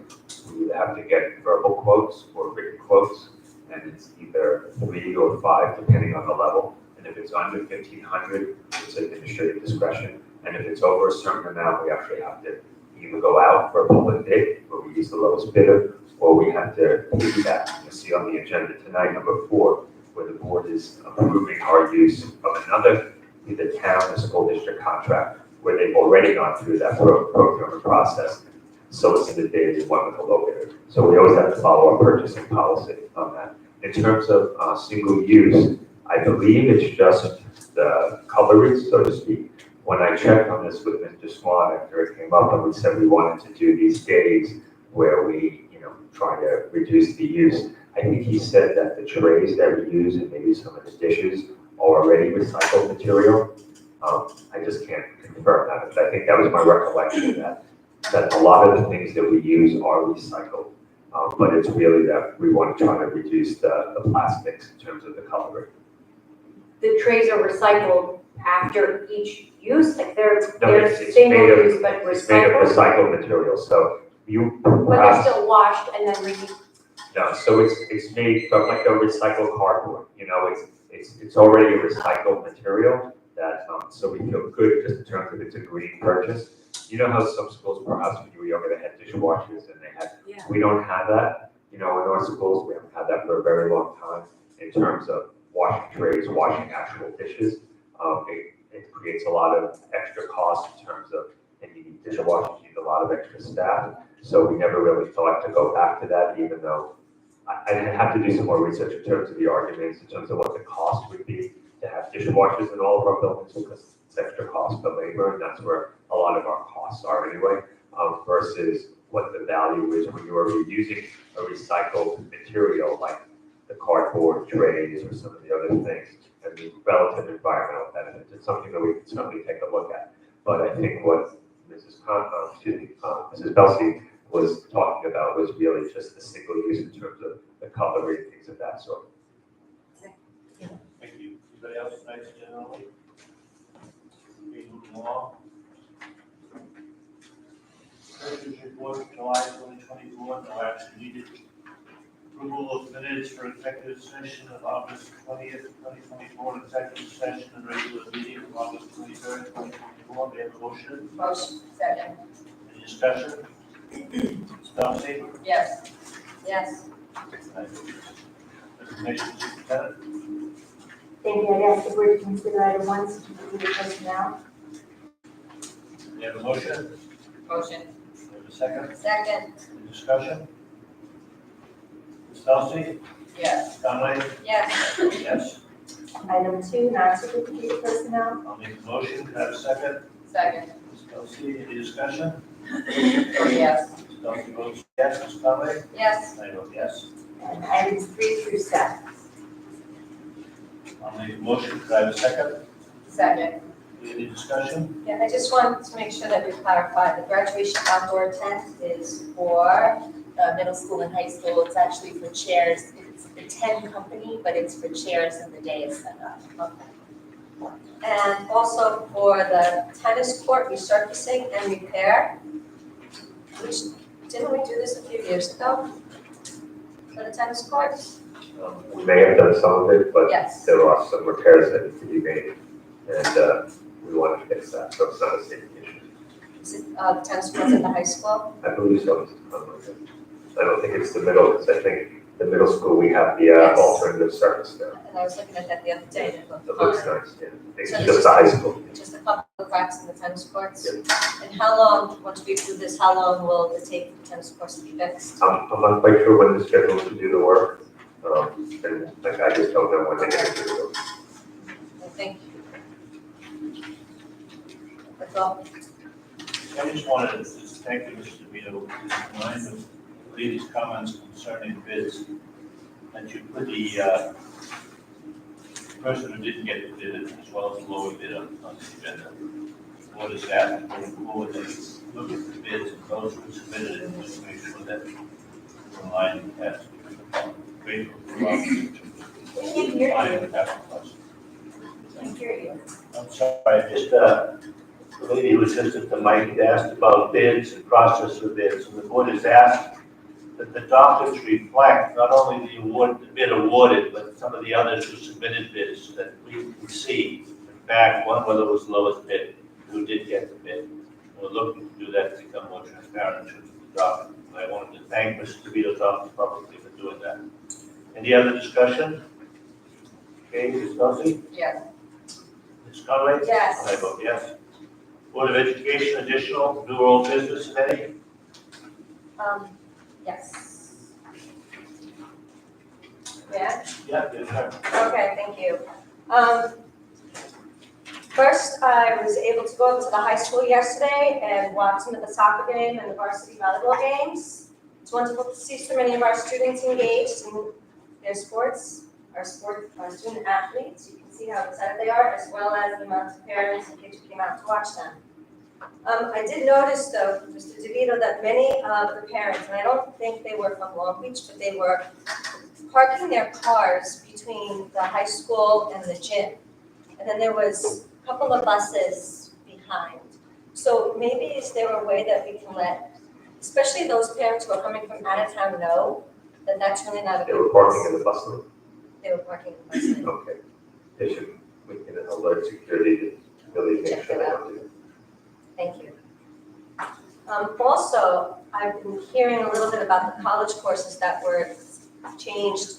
we either have to get verbal quotes or written quotes, and it's either 3 or 5 depending on the level. And if it's under 1,500, it's administrative discretion. And if it's over a certain amount, we actually have to either go out for a public bid, where we use the lowest bidder, or we have to piggyback. You'll see on the agenda tonight, number 4, where the board is approving our use of another, either town or school district contract, where they've already gone through that procurement process, solicited bids, and went with a low bidder. So we always have to follow our purchasing policy on that. In terms of single use, I believe it's just the coverage, so to speak. When I checked on this with Mr. Swan after it came up, and we said we wanted to do these days where we, try to reduce the use, I think he said that the trays that we use and maybe some of the dishes are already recycled material. I just can't confirm that, but I think that was my recollection that a lot of the things that we use are recycled. But it's really that we want to try to reduce the plastics in terms of the cutlery. The trays are recycled after each use, like they're No, it's single made of- use, but It's made of recycled? recycled material, so you But they're perhaps, still washed and then no, so it's made from like a recycled cardboard, you know, it's already a recycled material that, so we feel good just in terms of it's a green purchase. You know how some schools perhaps when you were younger, they had dishwashers and they had, Yeah. we don't have that, you know, in our schools, we haven't had that for a very long time in terms of washing trays, washing actual dishes. It creates a lot of extra cost in terms of, and you need dishwashers, you need a lot of extra staff. So we never really thought to go back to that, even though I have to do some more research in terms of the arguments, in terms of what the cost would be to have dishwashers in all of our buildings, because it's extra cost for labor, and that's where a lot of our costs are anyway, versus what the value is when you are reusing a recycled material like the cardboard trays or some of the other things, and the relative environmental benefits. It's something that we can certainly take a look at. But I think what Mrs. Belsey was talking about was really just the single use in terms of the cutlery and things of that sort. Thank you. Anybody else tonight generally? Okay, moving along. Treasurer's report, July 2024, no action needed. Approval of minutes for executive session of August 20th, 2024, executive session and regular meeting of August 23rd, 2024. May I have a motion? Motion, second. Any discussion? Chelsea? Yes. Yes. Resignation of superintendent? Thank you. I'd ask the board to consider item 1, certificate of personnel. May I have a motion? Motion. May I have a second? Second. Any discussion? Ms. Chelsea? Yes. Conley? Yes. Yes. Item 2, non-certificate of personnel. I'll make a motion. Can I have a second? Second. Ms. Chelsea, any discussion? Yes. Ms. Chelsea votes yes. Ms. Conley? Yes. I vote yes. And items 3 through 7. I'll make a motion. Can I have a second? Second. Any discussion? Yeah, I just want to make sure that we clarify, the graduation outdoor tent is for middle school and high school. It's actually for chairs. It's the tent company, but it's for chairs and the day is set up. Okay. And also for the tennis court resurfacing and repair, which, didn't we do this a few years ago? For the tennis courts? We may have done some of it, but Yes. there are some repairs that need to be made, and we want to fix that, so it's not a safety issue. Is it the tennis courts at the high school? I believe so. I don't think it's the middle, because I think the middle school, we have the Yes. alternative surface there. And I was looking at that the other day, and it looked It looks fine. nice, yeah. It's So just this the high school. Just a couple of cracks in the tennis courts? And how long, once we do this, how long will it take for the tennis courts to be fixed? I'm not quite sure when the schedule to do the work, and like, I just don't know when they're gonna do it. I think. That's all. I just wanted to just thank you, Mr. DeVito, for this line of ladies' comments concerning bids. That you put the person who didn't get the bid as well as the lower bid on the agenda. What is that? Going forward, they look at the bids and those who submitted it, and just make sure that we're in line with that. Grateful for all Can't hear line you. with that request. Can't hear you. I'm sorry, just, the lady who was just at the mic asked about bids and process of bids, and the board has asked that the documents reflect not only the award, the bid awarded, but some of the others who submitted bids, so that we can see, in fact, whether it was the lowest bid, who did get the bid. We're looking to do that to become more transparent in terms of the document. And I wanted to thank Mr. DeVito's office publicly for doing that. Any other discussion? Okay, Ms. Delsey? Yes. Ms. Conway? Yes. I vote yes. Board of Education, additional, new or old business, if any? Yes. Yeah? Yeah, yes, sir. Okay, thank you. First, I was able to go up to the high school yesterday and watch some of the soccer game and the varsity volleyball games. It's wonderful to see so many of our students engaged in their sports, our student athletes. You can see how excited they are, as well as the amount of parents and kids who came out to watch them. I did notice though, Mr. DeVito, that many of the parents, and I don't think they were from Long Beach, but they were parking their cars between the high school and the gym. And then there was a couple of buses behind. So maybe is there a way that we can let, especially those parents who are coming from out of town know that that's really not a They good were parking in the bus lane. They were parking the bus lane. Okay. They should, we can alert security to really make sure they don't do that. Thank you. Also, I've been hearing a little bit about the college courses that were changed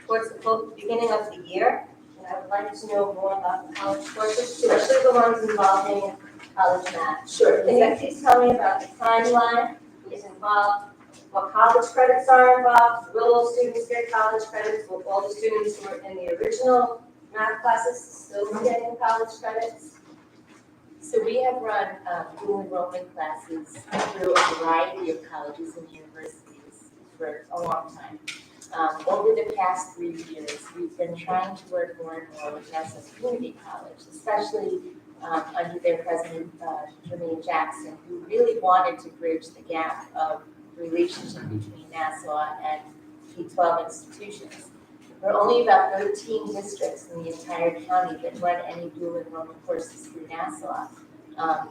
towards the beginning of the year. And I would like to know more about the college courses, especially the ones involving college math. Sure. Can you please tell me about the timeline, who's involved, what college credits are involved? Will those students get college credits? Will all the students who were in the original math classes still be getting college credits? So we have run dual enrollment classes through a variety of colleges and universities for a long time. Over the past 3 years, we've been trying to work more and more with Nassau Community College, especially under their president, Jermaine Jackson, who really wanted to bridge the gap of the relationship between Nassau and K-12 institutions. There are only about 13 districts in the entire county that run any dual enrollment courses through Nassau.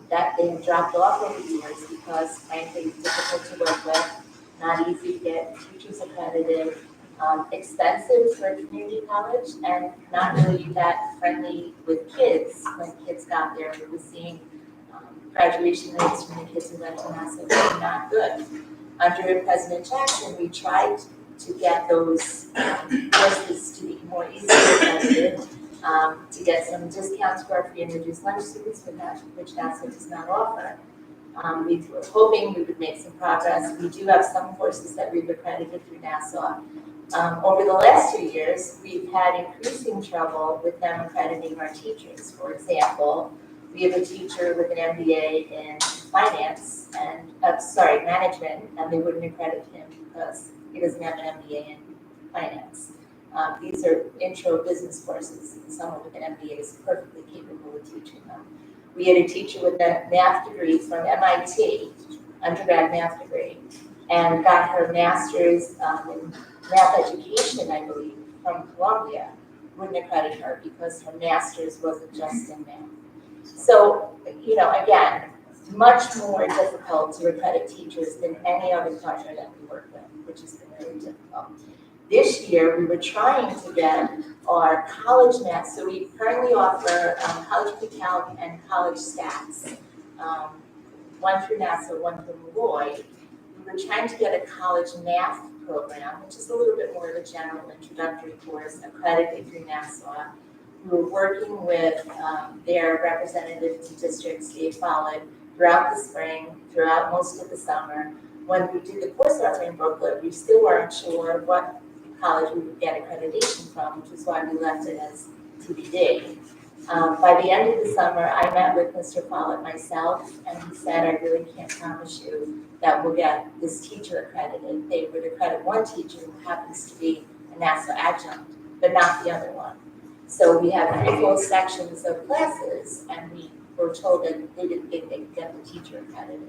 That they have dropped off over the years because frankly it's difficult to work with, not easy to get teachers accredited, expensive for a community college, and not really that friendly with kids. When kids got there, we were seeing graduation rates from the kids who went to Nassau were not good. Under President Jackson, we tried to get those courses to be more easily accredited, to get some discounts for our free and reduced lunch students, which Nassau does not offer. We were hoping we would make some progress. We do have some courses that we've accredited through Nassau. Over the last 2 years, we've had increasing trouble with them accrediting our teachers. For example, we have a teacher with an MBA in finance and, management, and they wouldn't accredit him because he doesn't have an MBA in finance. These are intro business courses, and someone with an MBA is perfectly capable of teaching them. We had a teacher with a math degree from MIT, undergrad math degree, and got her master's in math education, I believe, from Columbia. Wouldn't accredit her because her master's wasn't just in math. So, again, much more difficult to accredit teachers than any other partner that we work with, which has been really difficult. This year, we were trying to get our college math, so we currently offer college pre-calc and college stats, one through Nassau, one through Malloy. We were trying to get a college math program, which is a little bit more of a general introductory course, accredited through Nassau. We were working with their representative to districts they followed throughout the spring, throughout most of the summer. When we did the course offering booklet, we still weren't sure what college we would get accreditation from, which is why we left it as TBD. By the end of the summer, I met with Mr. Follett myself, and he said, I really can't promise you that we'll get this teacher accredited. They would accredit one teacher who happens to be a Nassau adjunct, but not the other one. So we have 3 full sections of classes, and we were told that they didn't think they could get the teacher accredited.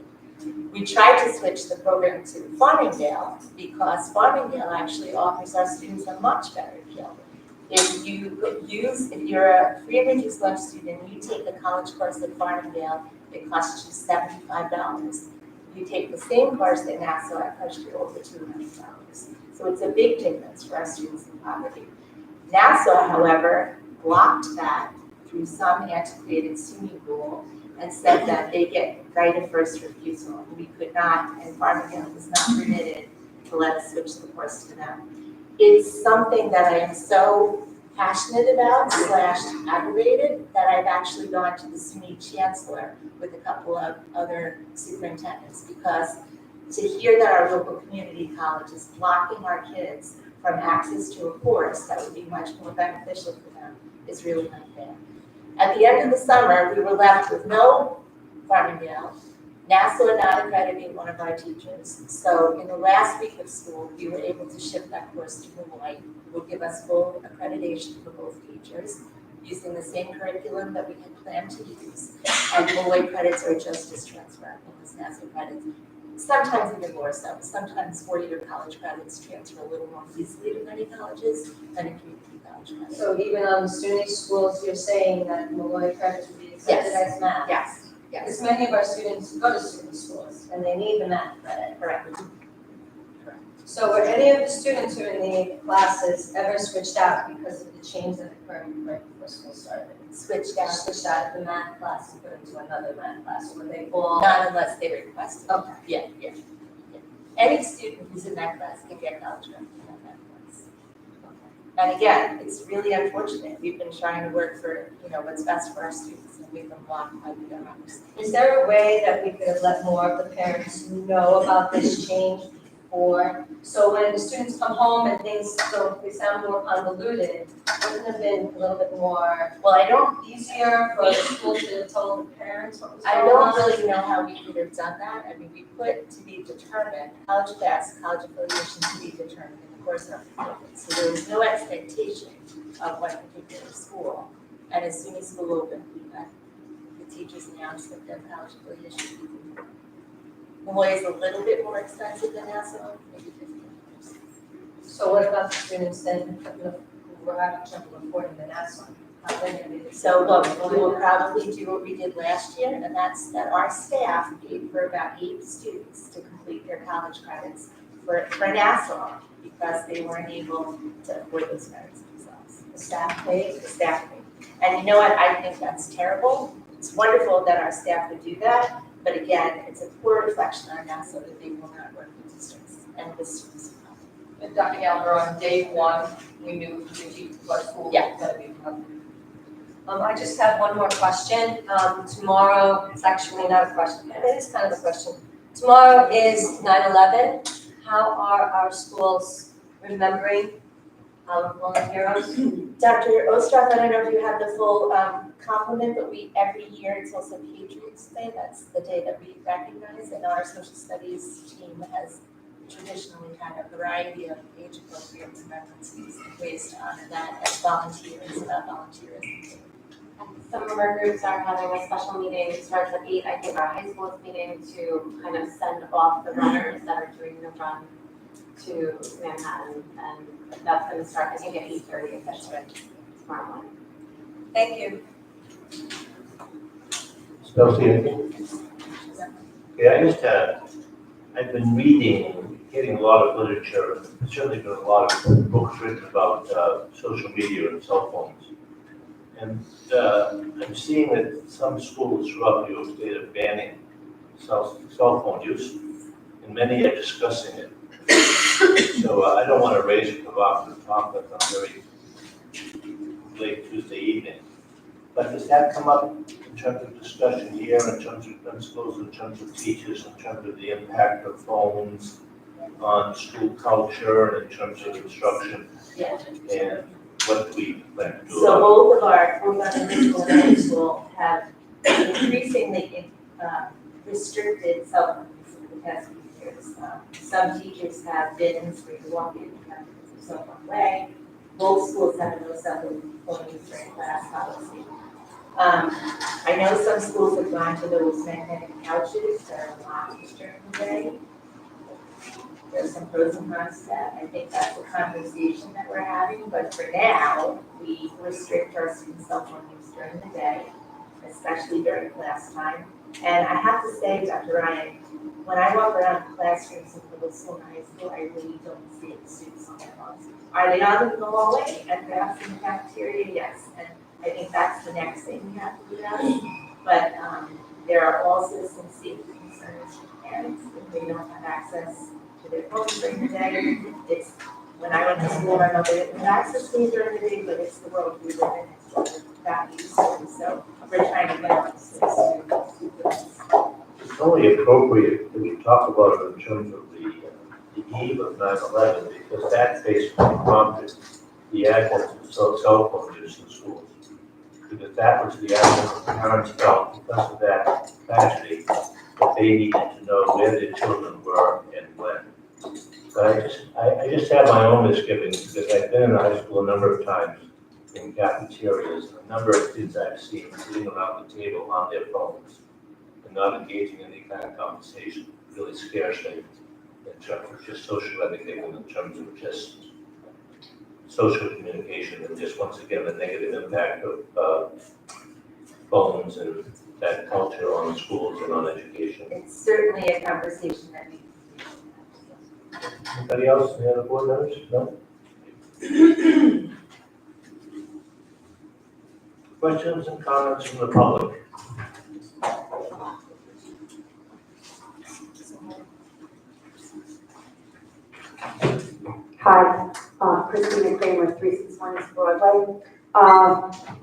We tried to switch the program to Farmingdale because Farmingdale actually offers our students a much better deal. If you're a free and reduced lunch student, you take the college course at Farmingdale, it costs you $75. You take the same course at Nassau, it costs you over $200. So it's a big difference for our students in poverty. Nassau, however, blocked that through some antiquated SUNY rule and said that they get right of first refusal. We could not, and Farmingdale was not permitted to let us switch the course to them. It's something that I am so passionate about / aggravated that I've actually gone to the SUNY chancellor with a couple of other superintendents, because to hear that our local community college is blocking our kids from access to a course that would be much more beneficial for them is really unfair. At the end of the summer, we were left with no Farmingdale, Nassau are not accrediting one of our teachers. So in the last week of school, we were able to shift that course to Hawaii. It will give us full accreditation for both teachers, using the same curriculum that we had planned to use. And BOE credits are just as transferable as Nassau credits. Sometimes even more so. Sometimes four-year college credits transfer a little more easily to many colleges than a community college credit. So even on the SUNY schools, you're saying that Malloy credits would be accepted as math? Yes, Because many of our students go to SUNY schools and they need the math credit. correct. So were any of the students who are in the classes ever switched out because of the change that occurred right before school started? Switched out, Switched out of the math class and put into another math class, or were they all? not unless they request it. Okay. Yeah. Any student who's in that class can get college credit in that class. And again, it's really unfortunate. We've been trying to work for, what's best for our students, and we've been blocked by the democracy. Is there a way that we could have let more of the parents know about this change before? So when the students come home and things they sound more convoluted, wouldn't it have been a little bit more Well, I don't easier for the school to have told the parents what was I going don't on? really know how we could have done that. I mean, we put to be determined, college class, college affiliation to be determined in the course of COVID. So there was no expectation of one particular school. And as soon as school opened, the teachers announced that their college affiliation would be determined. Malloy is a little bit more expensive than Nassau, maybe 15%. So what about the students then who were having trouble affording the Nassau? How they gonna do this? So look, we will probably do what we did last year, and that's that our staff paid for about 8 students to complete their college credits for Nassau because they weren't able to afford those credits themselves. The staff paid? The staff paid. And you know what, I think that's terrible. It's wonderful that our staff would do that, but again, it's a poor reflection on Nassau that they will not work with districts and with students. And Dr. Gallagher, on day one, we knew the teacher was school. Yeah. That we I just have one more question. Tomorrow, it's actually not a question, it is kind of a question. Tomorrow is 9/11. How are our schools remembering our fallen heroes? Dr. Ostroff, I don't know if you have the full complement, but every year, it's also Patriots Day. That's the day that we recognize, and our social studies team has traditionally had a variety of age-appropriate remembrances and ways to honor that as volunteers, volunteerism. Some of our groups are having a special meeting, it starts at 8, I think our high school is meeting to kind of send off the runners that are doing the run to Manhattan, and that's gonna start, I think at 8:30 officially tomorrow morning. Thank you. Chelsea, anything? Yeah, I've been reading, getting a lot of literature, there's certainly been a lot of books written about social media and cell phones. And I'm seeing that some schools throughout New York State are banning cell phone use, and many are discussing it. So I don't want to raise a provocative topic on a very late Tuesday evening. But does that come up in terms of discussion here, in terms of principals, in terms of teachers, in terms of the impact of phones on school culture, and in terms of instruction? Yeah. And what do we plan to do So about both of our middle school and high school have increasingly restricted cell phone use in the past few years. Some teachers have bins where you walk in, you have to put your cell phone away. Both schools have no cell phone use during class policy. I know some schools have gone to those magnetic couches that are locked during the day. There's some pros and cons to that. I think that's a conversation that we're having, but for now, we restrict our students' cell phone use during the day, especially during class time. And I have to say, Dr. Ryan, when I walk around classrooms in middle school and high school, I really don't see the students on their phones. Are they on the hallway and perhaps in the cafeteria? Yes. And I think that's the next thing we have to address. But there are also some safety concerns for parents if they don't have access to their phones during the day. It's, when I went to school, my mother didn't have access to me during the day, but it's the world we live in, it's what we're that used to. So we're trying to balance those two things. It's only appropriate that we talk about it in terms of the eve of 9/11, because that basically prompted the advent of cell phone use in schools. Because that was the advent of parents felt because of that tragedy, that they needed to know where their children were and when. But I just have my own misgivings because I've been in high school a number of times in cafeterias. A number of kids I've seen sitting around the table on their phones and not engaging in any kind of conversation really scares me in terms of just social etiquette and in terms of just social communication and just once again the negative impact of phones and that culture on schools and on education. It's certainly a conversation that needs to be had. Anybody else, any other board members? No? Questions and comments from the public? Hi, Christina Kramer, 361 East Broadway.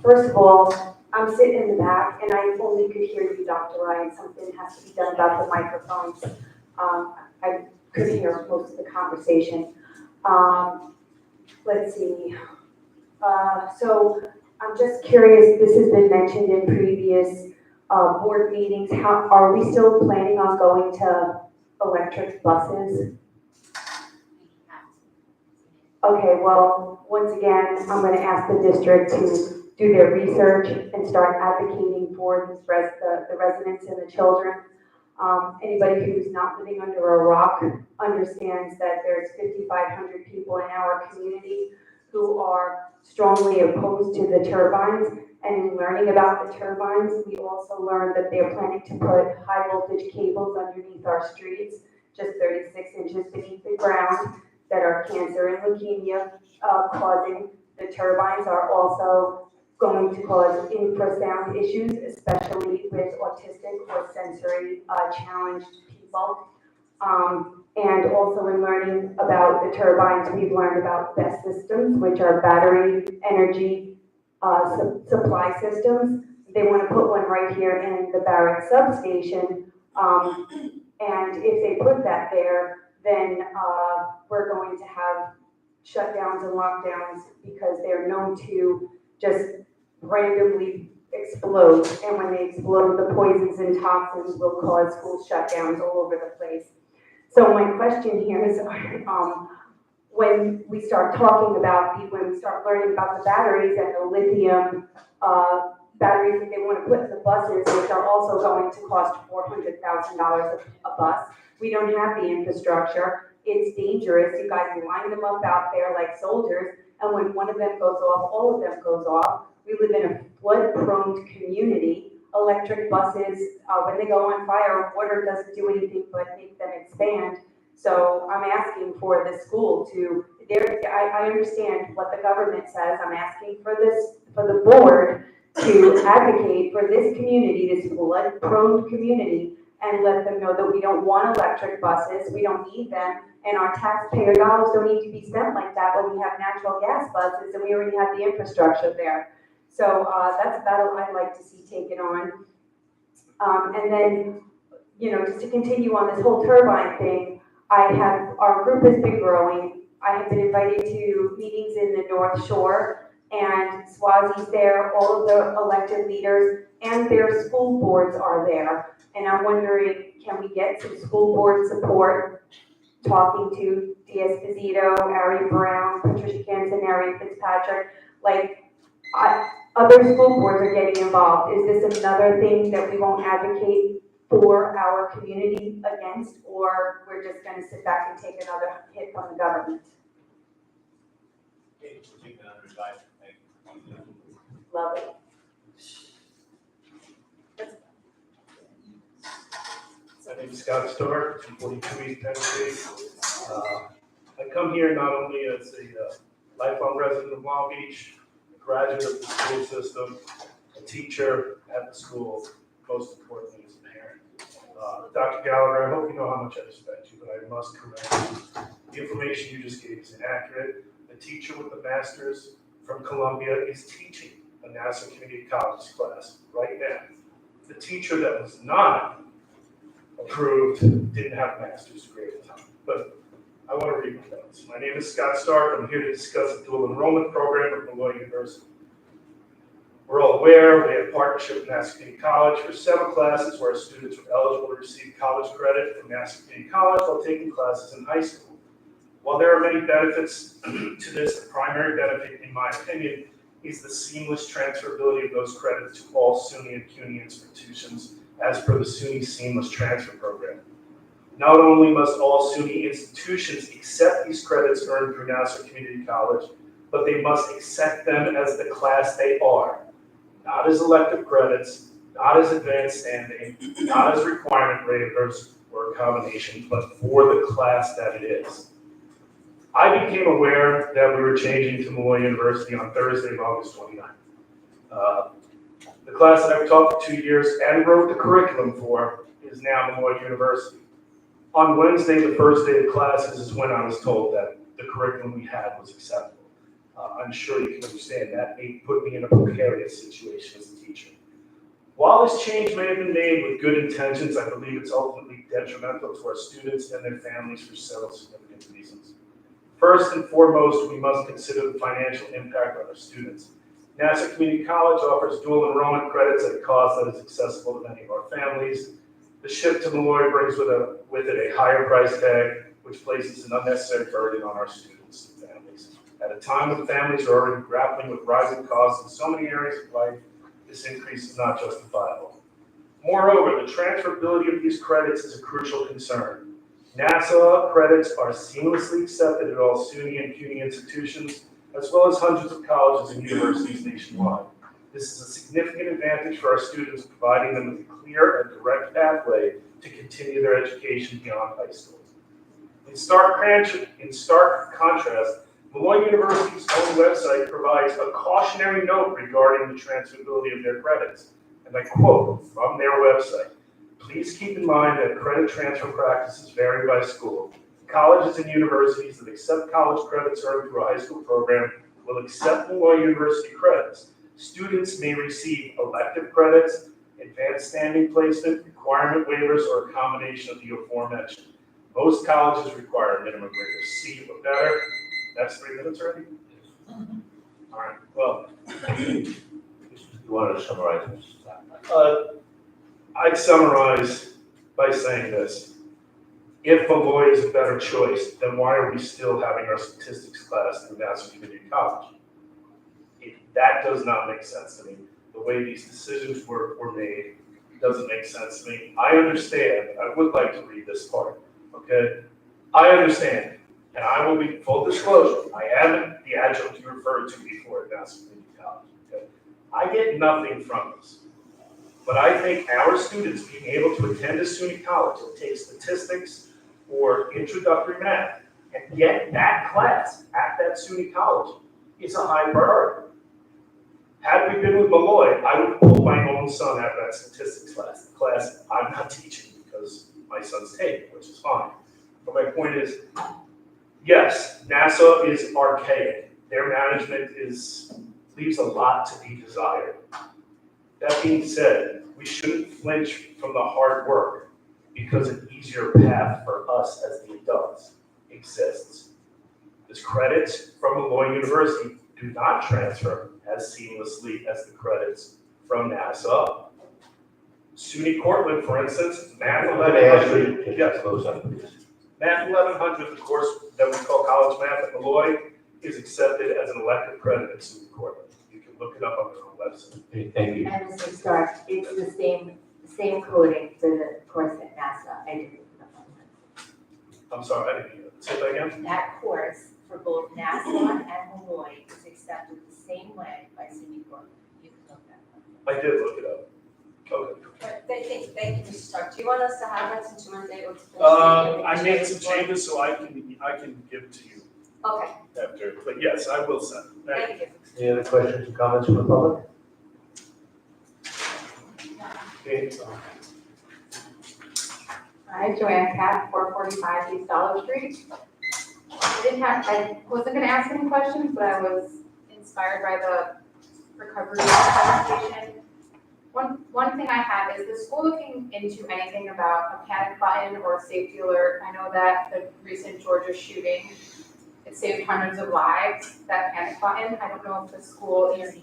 First of all, I'm sitting in the back and I only could hear you, Dr. Ryan. Something has to be done about the microphones. I couldn't hear most of the conversation. Let's see. So I'm just curious, this has been mentioned in previous board meetings. Are we still planning on going to electric buses? Okay, well, once again, I'm going to ask the district to do their research and start advocating for the residents and the children. Anybody who's not living under a rock understands that there's 5,500 people in our community who are strongly opposed to the turbines. And in learning about the turbines, we also learned that they're planning to put high voltage cables underneath our streets, just 36 inches beneath the ground, that are cancer and leukemia causing. The turbines are also going to cause infrasound issues, especially with autistic or sensory challenged people. And also in learning about the turbines, we've learned about BESS systems, which are battery energy supply systems. They want to put one right here in the Barrett substation. And if they put that there, then we're going to have shutdowns and lockdowns because they're known to just randomly explode. And when they explode, the poisons and toxins will cause school shutdowns all over the place. So my question here is, when we start talking about when we start learning about the batteries and the lithium batteries that they want to put in the buses, which are also going to cost $400,000 a bus. We don't have the infrastructure. It's dangerous. You guys line them up out there like soldiers, and when one of them goes off, all of them goes off. We live in a flood-prone community. Electric buses, when they go on fire, water doesn't do anything but make them expand. So I'm asking for the school to, I understand what the government says. I'm asking for the board to advocate for this community, this flood-prone community, and let them know that we don't want electric buses, we don't need them, and our taxpayer dollars don't need to be spent like that when we have natural gas buses and we already have the infrastructure there. So that's a battle I'd like to see taken on. And then, just to continue on this whole turbine thing, our group has been growing. I have been invited to meetings in the North Shore, and Swazi's there, all of the elected leaders, and their school boards are there. And I'm wondering, can we get some school board support, talking to D'Esposito, Ari Brown, Patricia Canzaneri, Fitzpatrick, other school boards are getting involved. Is this another thing that we won't advocate for our community against, or we're just going to sit back and take another hit from the government? Love it. My name is Scott Starr, 242 East Penn Street. I come here not only as a lifelong resident of Long Beach, a graduate of the school system, a teacher at the school, most importantly as a parent. Dr. Gallagher, I hope you know how much I respect you, but I must correct you. The information you just gave is inaccurate. The teacher with the master's from Columbia is teaching a Nassau Community College class right now. The teacher that was not approved didn't have a master's degree at the time. But I want to read my notes. My name is Scott Stark. I'm here to discuss the dual enrollment program at Malloy University. We're all aware, we have a partnership with Nassau Community College for 7 classes where students were eligible to receive college credit from Nassau Community College while taking classes in high school. While there are many benefits to this, the primary benefit, in my opinion, is the seamless transferability of those credits to all SUNY and CUNY institutions as per the SUNY Seamless Transfer Program. Not only must all SUNY institutions accept these credits earned through Nassau Community College, but they must accept them as the class they are. Not as elective credits, not as advanced standing, not as requirement waivers or a combination, but for the class that it is. I became aware that we were changing to Malloy University on Thursday, August 29th. The class that I taught for 2 years and wrote the curriculum for is now Malloy University. On Wednesday, the first day of classes, is when I was told that the curriculum we had was acceptable. I'm sure you can understand that put me in a precarious situation as a teacher. While this change may have been made with good intentions, I believe it's ultimately detrimental to our students and their families for several significant reasons. First and foremost, we must consider the financial impact on our students. Nassau Community College offers dual enrollment credits at a cost that is accessible to many of our families. The shift to Malloy brings with it a higher price tag, which places an unnecessary burden on our students and families. At a time when families are already grappling with rising costs in so many areas of life, this increase is not justifiable. Moreover, the transferability of these credits is a crucial concern. Nassau credits are seamlessly accepted at all SUNY and CUNY institutions, as well as hundreds of colleges and universities nationwide. This is a significant advantage for our students, providing them with a clear and direct pathway to continue their education beyond high school. In stark contrast, Malloy University's own website provides a cautionary note regarding the transferability of their credits, and I quote from their website: "Please keep in mind that credit transfer practices vary by school. Colleges and universities that accept college credits earned through a high school program will accept Malloy University credits. Students may receive elective credits, advanced standing placement, requirement waivers, or a combination of the aforementioned. Most colleges require a minimum grade of C or better." That's 3 minutes already? All right, well. You wanted to summarize this? I'd summarize by saying this. If Malloy is a better choice, then why are we still having our statistics class through Nassau Community College? That does not make sense to me. The way these decisions were made doesn't make sense to me. I understand, I would like to read this part, okay? I understand, and I will be full disclosure, I am the adjunct you referred to before at Nassau Community College, okay? I get nothing from this. But I think our students being able to attend a SUNY college and take statistics or introductory math and get that class at that SUNY college is a high priority. Had we been with Malloy, I would pull my own son out of that statistics class, the class I'm not teaching because my son's taking, which is fine. But my point is, yes, Nassau is archaic. Their management leaves a lot to be desired. That being said, we shouldn't flinch from the hard work because an easier path for us as the adults exists. These credits from Malloy University do not transfer as seamlessly as the credits from Nassau. SUNY Cortland, for instance, Math 1100, yes, Close up, please. Math 1100, the course that we call College Math at Malloy, is accepted as an elective credit at SUNY Cortland. You can look it up on their own website. Okay, thank you. And Mr. Stark, it's the same coding for the course at NASA. I didn't look it up online. I'm sorry, I didn't hear that. Say that again? That course for both Nassau and Malloy is accepted the same way by SUNY Cortland. You can look that up. I did look it up. Okay. Thank you, Mr. Stark. Do you want us to have that since you weren't able to finish? I made some changes, so I can give it to you Okay, after, but yes, I will send it. Thank you. thank you. Any other questions or comments from the public? Okay. Hi, Joanne Cat, 445 East Dollar Street. I wasn't gonna ask any questions, but I was inspired by the recovery presentation. One thing I have, is the school looking into anything about a panic button or a safety alert? I know that the recent Georgia shooting, it saved hundreds of lives, that panic button. I don't know if the school is,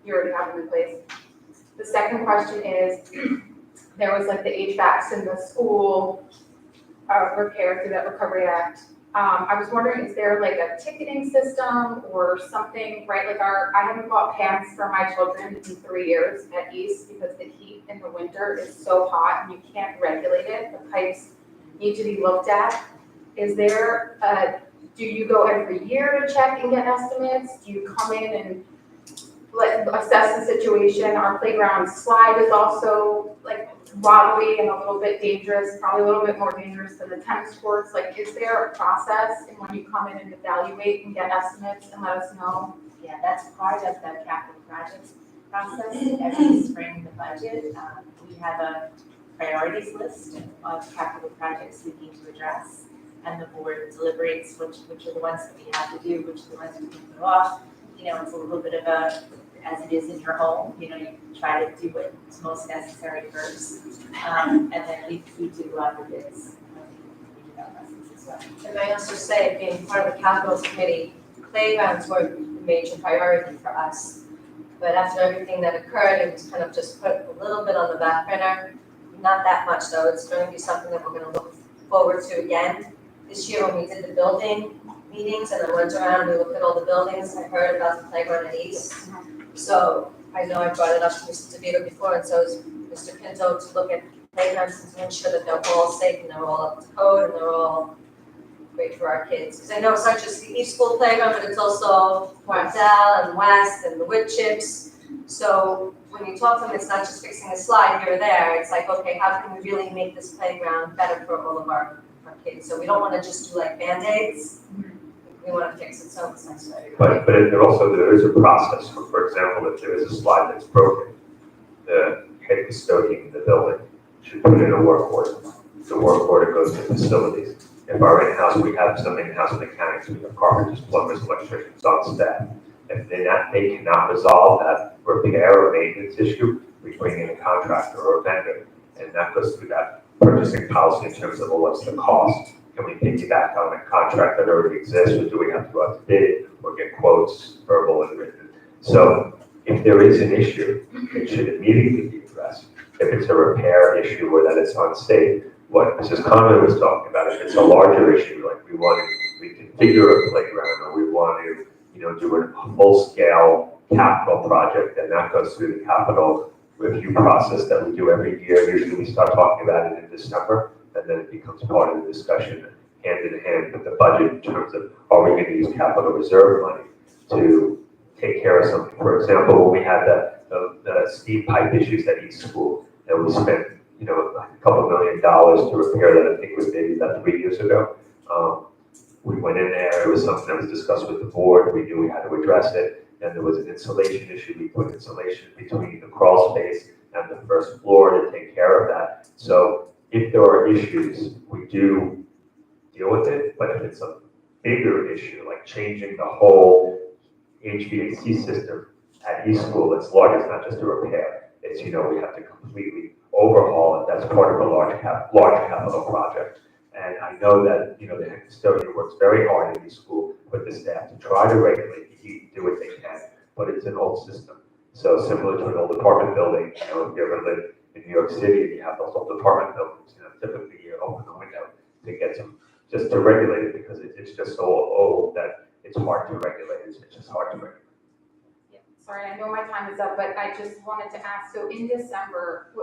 you already have them in place. The second question is, there was like the HVACs in the school repair through that Recovery Act. I was wondering, is there like a ticketing system or something, right? Like I haven't bought pants for my children in 3 years at East because the heat in the winter is so hot and you can't regulate it. The pipes need to be looked at. Is there, do you go every year to check and get estimates? Do you come in and assess the situation? Our playground slide is also like wobbly and a little bit dangerous, probably a little bit more dangerous than the tennis courts. Like, is there a process in when you come in and evaluate and get estimates and let us know? Yeah, that's part of the capital projects process. Every spring, the budget, we have a priorities list of capital projects we need to address. And the board deliberates which are the ones that we have to do, which are the ones we can put off. You know, it's a little bit of a, as it is in your home, you know, you try to do what's most necessary first. And then we do other bids. We do that process as well. And I also say, being part of the capital committee, playgrounds were a major priority for us. But after everything that occurred, it was kind of just put a little bit on the back burner. Not that much though, it's going to be something that we're going to look forward to again. This year when we did the building meetings and I went around and we looked at all the buildings, I heard about the playground at East. So I know I brought it up to Mr. DeVito before, and so is Mr. Pinto, to look at playgrounds and to ensure that they're all safe and they're all up to code and they're all great for our kids. Because I know it's not just the East School playground, but it's also Martell and West and the wood chips. So when you talk to them, it's not just fixing a slide here or there. It's like, okay, how can we really make this playground better for all of our kids? So we don't want to just do like Band-Aids. We want to fix it so it's nice for everybody. But there is a process. For example, if there is a slide that's broken, the head custodian in the building should put in a work order. The work order goes to facilities. If our in-house, we have some in-house mechanics, we have carpenters, plumbers, electricians on staff. If they cannot resolve that repair or maintenance issue, we bring in a contractor or a vendor, and that goes through that purchasing policy in terms of, well, what's the cost? Can we piggyback on a contract that already exists, or do we have to go out to bid or get quotes, verbal and written? So if there is an issue, it should immediately be addressed. If it's a repair issue or that it's unsafe, what Mrs. Conley was talking about, if it's a larger issue, like we want to reconfigure a playground or we want to, do a full-scale capital project, and that goes through the capital review process that we do every year. Usually we start talking about it in December, and then it becomes part of the discussion hand in hand with the budget in terms of, are we going to use capital reserve money to take care of something? For example, when we had the steam pipe issues at each school, and we spent a couple $1 million to repair that. I think it was maybe about 3 years ago. We went in there, it was something that was discussed with the board, we knew we had to address it, and there was an insulation issue. We put insulation between the crawl space and the first floor to take care of that. So if there are issues, we do deal with it, but if it's a bigger issue, like changing the whole HVAC system at each school, it's large, it's not just a repair. It's, we have to completely overhaul it. That's part of a large capital project. And I know that, the head custodian works very hard in each school with the staff to try to regulate the heat, do what they can, but it's an old system. So similar to an old apartment building, if you ever live in New York City and you have those old apartment buildings, typically you open the window to get some, just to regulate it because it's just so old that it's hard to regulate. It's just hard to regulate. Yeah, sorry, I know my time is up, but I just wanted to ask, so in December,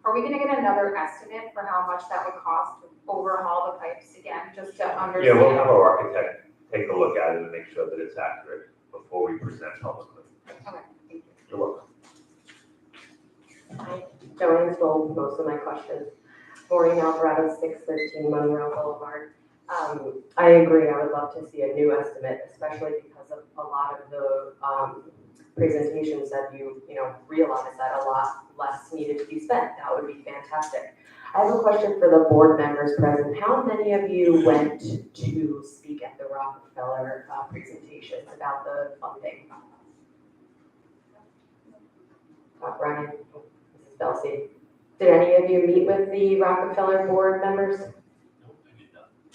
are we gonna get another estimate for how much that would cost to overhaul the pipes again, just to understand? Yeah, we'll have our architect take a look at it and make sure that it's accurate before we present publicly. Okay, thank you. You're welcome. Hi, Joanne stole most of my questions. Maureen Alvarado, 613 Monroe Boulevard. I agree, I would love to see a new estimate, especially because of a lot of the presentations that you realize that a lot less needed to be spent. That would be fantastic. I have a question for the board members present. How many of you went to speak at the Rockefeller presentations about the funding? Brian, Mrs. Belsey. Did any of you meet with the Rockefeller board members?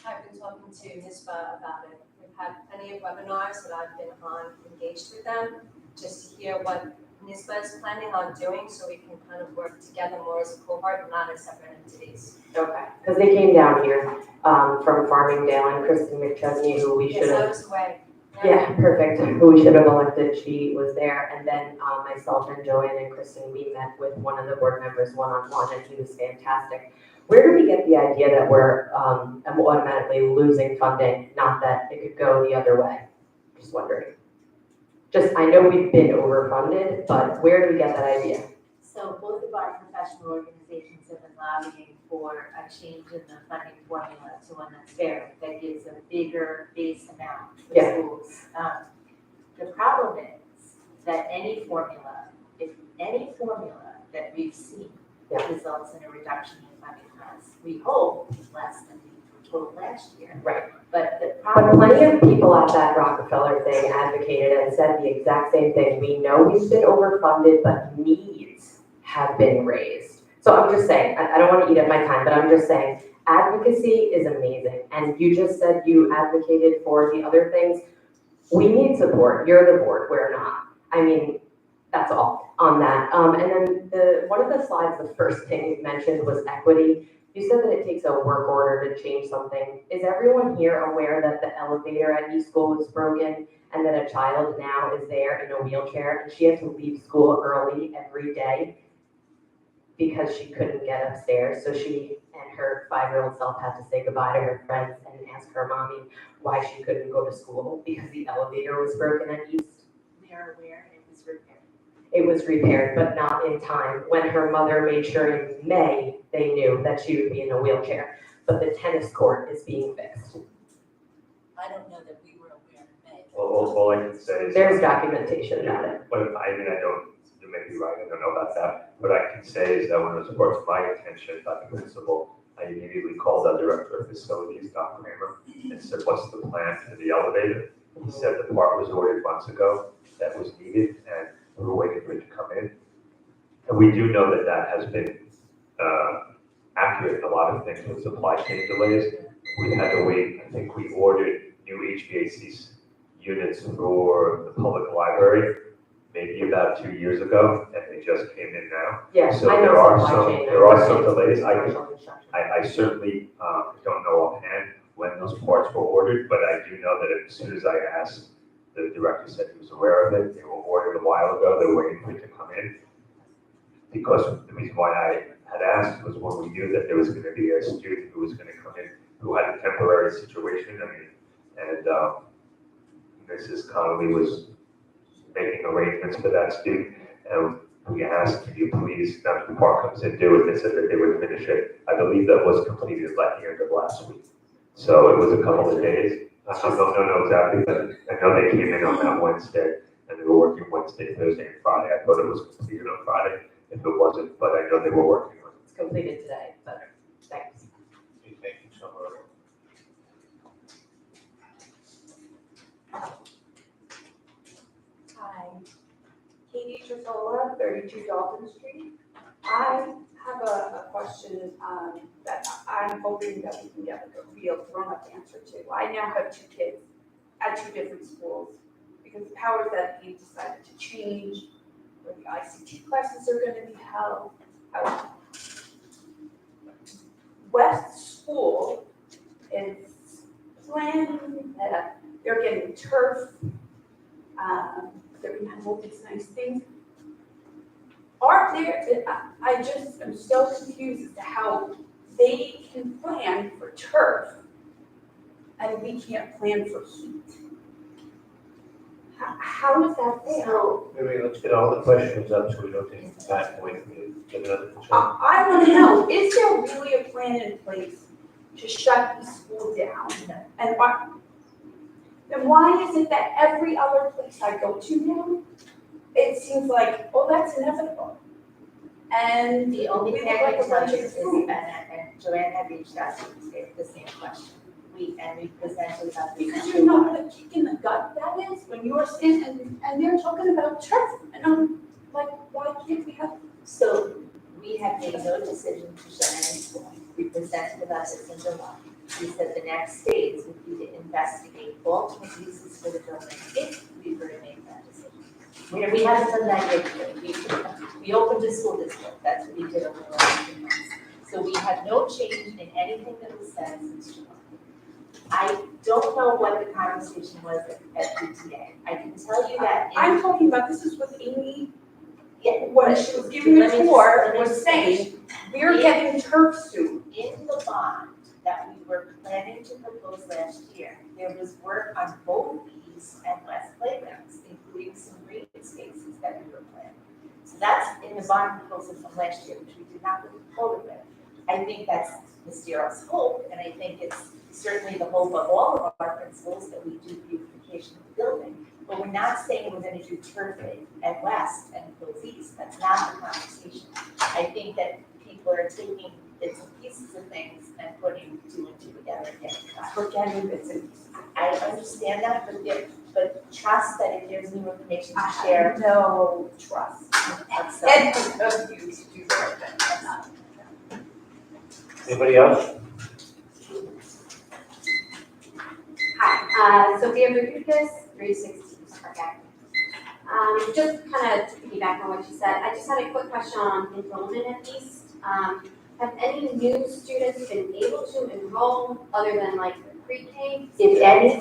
I've been talking to NISBA about it. We've had plenty of webinars that I've been on, engaged with them, just to hear what NISBA is planning on doing, so we can kind of work together more as a cohort, not as separate entities. Okay, because they came down here, from Farmingdale, and Kristen McChesney, who we should Yes, have. I was away. Yeah, perfect, who we should have elected, she was there, and then, myself and Joanne and Kristen, we met with one of the board members one-on-one, and he was fantastic. Where do we get the idea that we're, automatically losing funding, not that it could go the other way? Just wondering. Just, I know we've been overfunded, but where do we get that idea? So both of our professional organizations have been lobbying for a change in the funding formula to one that's fair, that gives a bigger base amount for Yeah. schools. The problem is that any formula that we've seen results in a reduction in funding costs. We hope less than the total last year. Right. But the But problem. plenty of people at that Rockefeller thing advocated and said the exact same thing. We know we've been overfunded, but needs have been raised. So I'm just saying, I don't want to eat up my time, but I'm just saying, advocacy is amazing. And you just said you advocated for the other things. We need support. You're the board, we're not. I mean, that's all on that. And then one of the slides, the first thing you mentioned was equity. You said that it takes a work order to change something. Is everyone here aware that the elevator at East School was broken and that a child now is there in a wheelchair and she had to leave school early every day because she couldn't get upstairs? So she and her 5-year-old self had to say goodbye to her friends and ask her mommy why she couldn't go to school because the elevator was broken at East. We are aware it was repaired. It was repaired, but not in time. When her mother made sure in May, they knew that she would be in a wheelchair. But the tennis court is being fixed. I don't know that we were aware in May. All I can say is. There's documentation about it. But I mean, you may be right, I don't know about that. What I can say is that when it was brought to my attention by the principal, I immediately called our director of facilities, Dr. Kramer, and said, what's the plan for the elevator? He said the part was ordered months ago that was needed, and we were waiting for it to come in. And we do know that that has been accurate in a lot of things with supply chain delays. We had to wait, I think we ordered new HVAC units for the public library maybe about 2 years ago, and they just came in now. Yes, So I know there are some supply chain. delays. I certainly don't know offhand when those parts were ordered, but I do know that as soon as I asked, the director said he was aware of it. They were ordered a while ago. They were waiting for it to come in. Because the reason why I had asked was when we knew that there was going to be a student who was going to come in who had a temporary situation. I mean, and Mrs. Connolly was making arrangements for that student. And we asked, can you please, now the park comes in, do it. They said that they would finish it. I believe that was completed at the end of last week. So it was a couple of days. I don't know exactly, but I know they came in on that Wednesday and they were working Wednesday, Thursday, and Friday. I thought it was completed on Friday. If it wasn't, but I know they were working on it. It's completed today, but thanks. Thank you so much. Hi, Katie Tritola, 32 Dalton Street. I have a question that I'm hoping that we can get like a real grown-up answer to. I now have 2 kids at 2 different schools because the powers that be decided to change where the ICT classes are going to be held. West School is planning that they're getting turf. They're gonna have all these nice things. Are there, I just am so confused as to how they can plan for turf and we can't plan for heat. How is that fair? So Maybe let's get all the questions up so we don't take that away from you. Get another concern. I want to know, is there really a plan in place to shut the school down? And then why is it that every other place I go to now, it seems like, oh, that's inevitable? And the only we thing look I like can a tell bunch you of is, fools. and Joanne had reached out to me with the same question. We presented about the. Because you know what a kick in the gut that is when you're standing and they're talking about turf. And I'm like, why can't we have? So we have made no decision to shut any school. We presented about this in July. We said the next phase would be to investigate alternate uses for the building if we were to make that decision. We haven't done that yet. We opened a school district, that's what we did over the last few months. So we have no change in anything that was said since July. I don't know what the conversation was at PTA. I can tell you that. I'm talking about, this is what Amy, Yeah, when she was giving the let me just- tour, let me was just saying, we're getting turf soon. In the bond that we were planning to propose last year, there was work on both east and west playgrounds, including some green spaces that we were planning. So that's in the bond proposal from last year, which we did not move forward with. I think that's Ms. Darrow's hope, and I think it's certainly the hope of all of our principals that we do beautification of the building. But we're not saying we're gonna do turf at west and close east, that's not the conversation. I think that people are taking bits and pieces of things and putting two and two together and getting cut. We're getting bits and pieces. I understand that, but trust that if there's new information to share. No trust. That's, And of you to do that. Anybody else? Hi, Sophia Rodriguez, 360 Park Avenue. Just kind of to piggyback on what you said, I just had a quick question on enrollment at least. Have any new students been able to enroll other than like the pre-K? If any,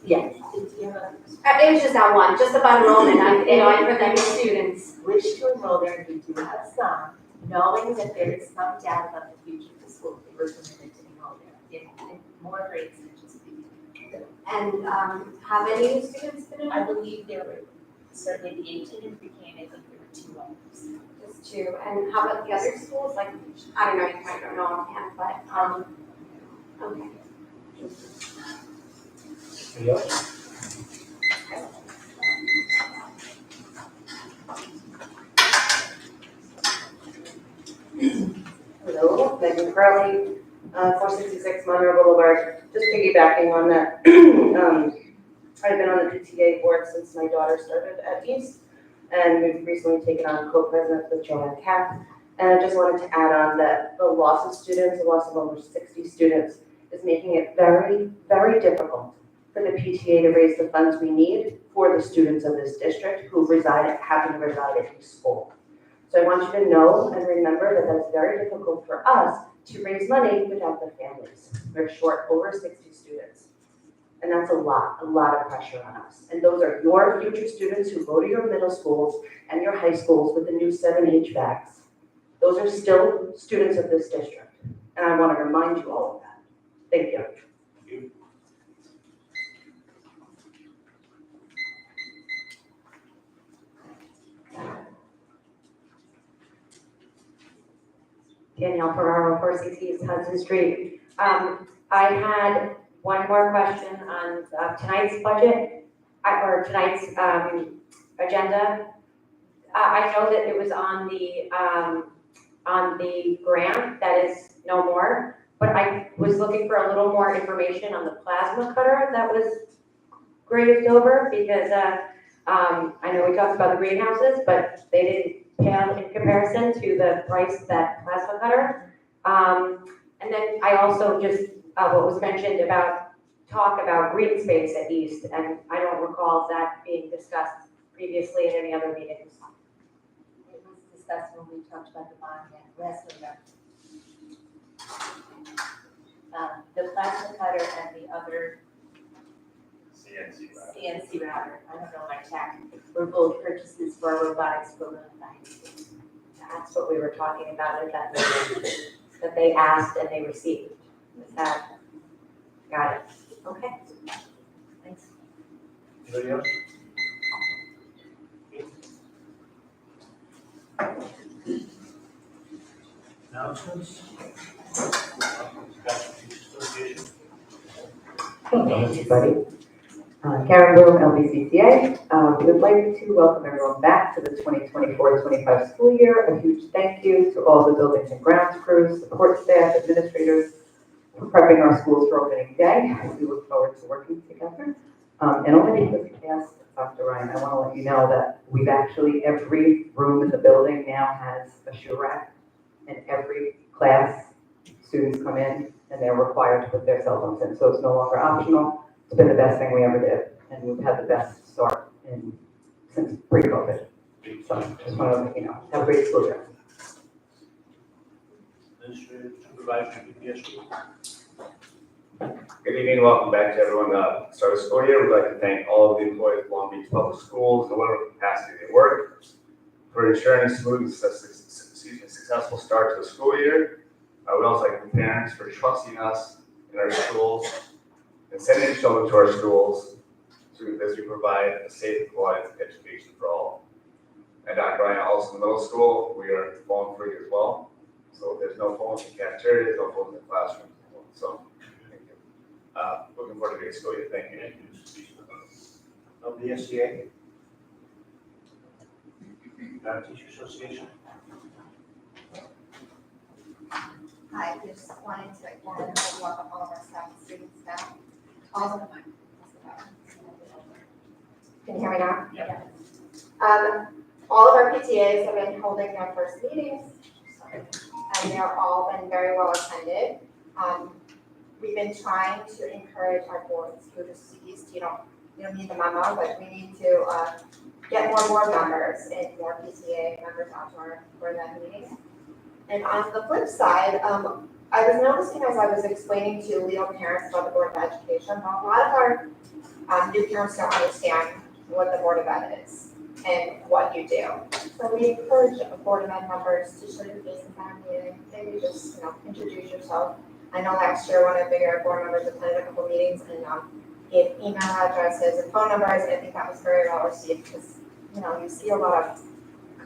yes. It was just that one, just about enrollment. I heard that new students. Wish to enroll there, and we do have some, knowing that there is some doubt about the future of the school, we were permitted to enroll there in more grades than just pre. And have any new students been I enrolled? believe there were certainly the 18 in pre-K, and I think there were 2 others. Just two. And how about the other schools? Like, I don't know, you might not know offhand, but, okay. Anybody else? Hello, Megan Crowley, 466 Monroe Boulevard. Just piggybacking on that, I've been on the PTA board since my daughter started at East, and we've recently taken on co-president with Joanne Kapp. And I just wanted to add on that the loss of students, the loss of over 60 students, is making it very, very difficult for the PTA to raise the funds we need for the students of this district who happen to reside at East School. So I want you to know and remember that that's very difficult for us to raise money without the families. We're short over 60 students. And that's a lot of pressure on us. And those are your future students who go to your middle schools and your high schools with the new 7 HVACs. Those are still students of this district. And I want to remind you all of that. Thank you. Danielle Ferraro, 460 East Hudson Street. I had one more question on tonight's budget, or tonight's agenda. I know that it was on the grant that is no more, but I was looking for a little more information on the plasma cutter that was grazed over, because I know we talked about the greenhouses, but they didn't pale in comparison to the price of that plasma cutter. And then I also just, what was mentioned about talk about green space at East, and I don't recall that being discussed previously in any other meetings. It was discussed when we talked about the bond last November. The plasma cutter and the other CNC router, I don't know my tech, were both purchases for our robotics program at the high school. That's what we were talking about at that meeting, that they asked and they received. Is that, got it? Okay. Thanks. Anybody else? Announcements? Association. Hello, everybody. Karen Bloom, LBCCA. We would like to welcome everyone back to the 2024-25 school year. A huge thank you to all the buildings and grounds crews, support staff, administrators, for prepping our schools for opening day. We look forward to working together. And only because you asked Dr. Ryan, I want to let you know that we've actually, every room in the building now has a shoe rack. And every class, students come in and they're required to put their cell phones in. So it's no longer optional. It's been the best thing we ever did. And we've had the best start in since pre-COVID. So just want to let you know, have a great school year. Administrative Supervisor, BPSU. Good evening, welcome back to everyone. Start of school year, we'd like to thank all of the employees of Long Beach Public Schools, in whatever capacity they work, for ensuring a smooth, successful start to the school year. We'd also like to thank parents for trusting us in our schools and sending children to our schools as we provide a safe, quality education for all. And Dr. Ryan, also in middle school, we are phone free as well. So there's no phones in the cafeteria, there's no phones in the classroom. So, thank you. Looking forward to a great school year. Thank you. Of the SCA. Teacher Association. Hi, we just wanted to again welcome all of our staff and students now. All of them. Can you hear me now? Yeah. All of our PTAs have been holding their first meetings, and they're all been very well attended. We've been trying to encourage our boards who are deceased, you don't need the memo, but we need to get more board members and more PTA members out to our board meetings. And on the flip side, I was noticing as I was explaining to Leo parents about the Board of Education, how a lot of our new parents don't understand what the Board of Ed is and what you do. So we encourage Board of Ed members to show your face in our meeting, maybe just, introduce yourself. I know last year one of the bigger board members attended a couple meetings and gave email addresses and phone numbers, and I think that was very well received because, you see a lot of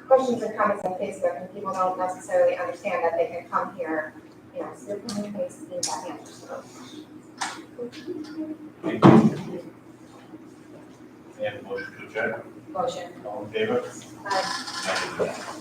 questions and comments on Facebook and people don't necessarily understand that they can come here, so they're putting face in that answer, so. Thank you. And motion to adjourn. Motion. All in favor? Aye. Unanimous.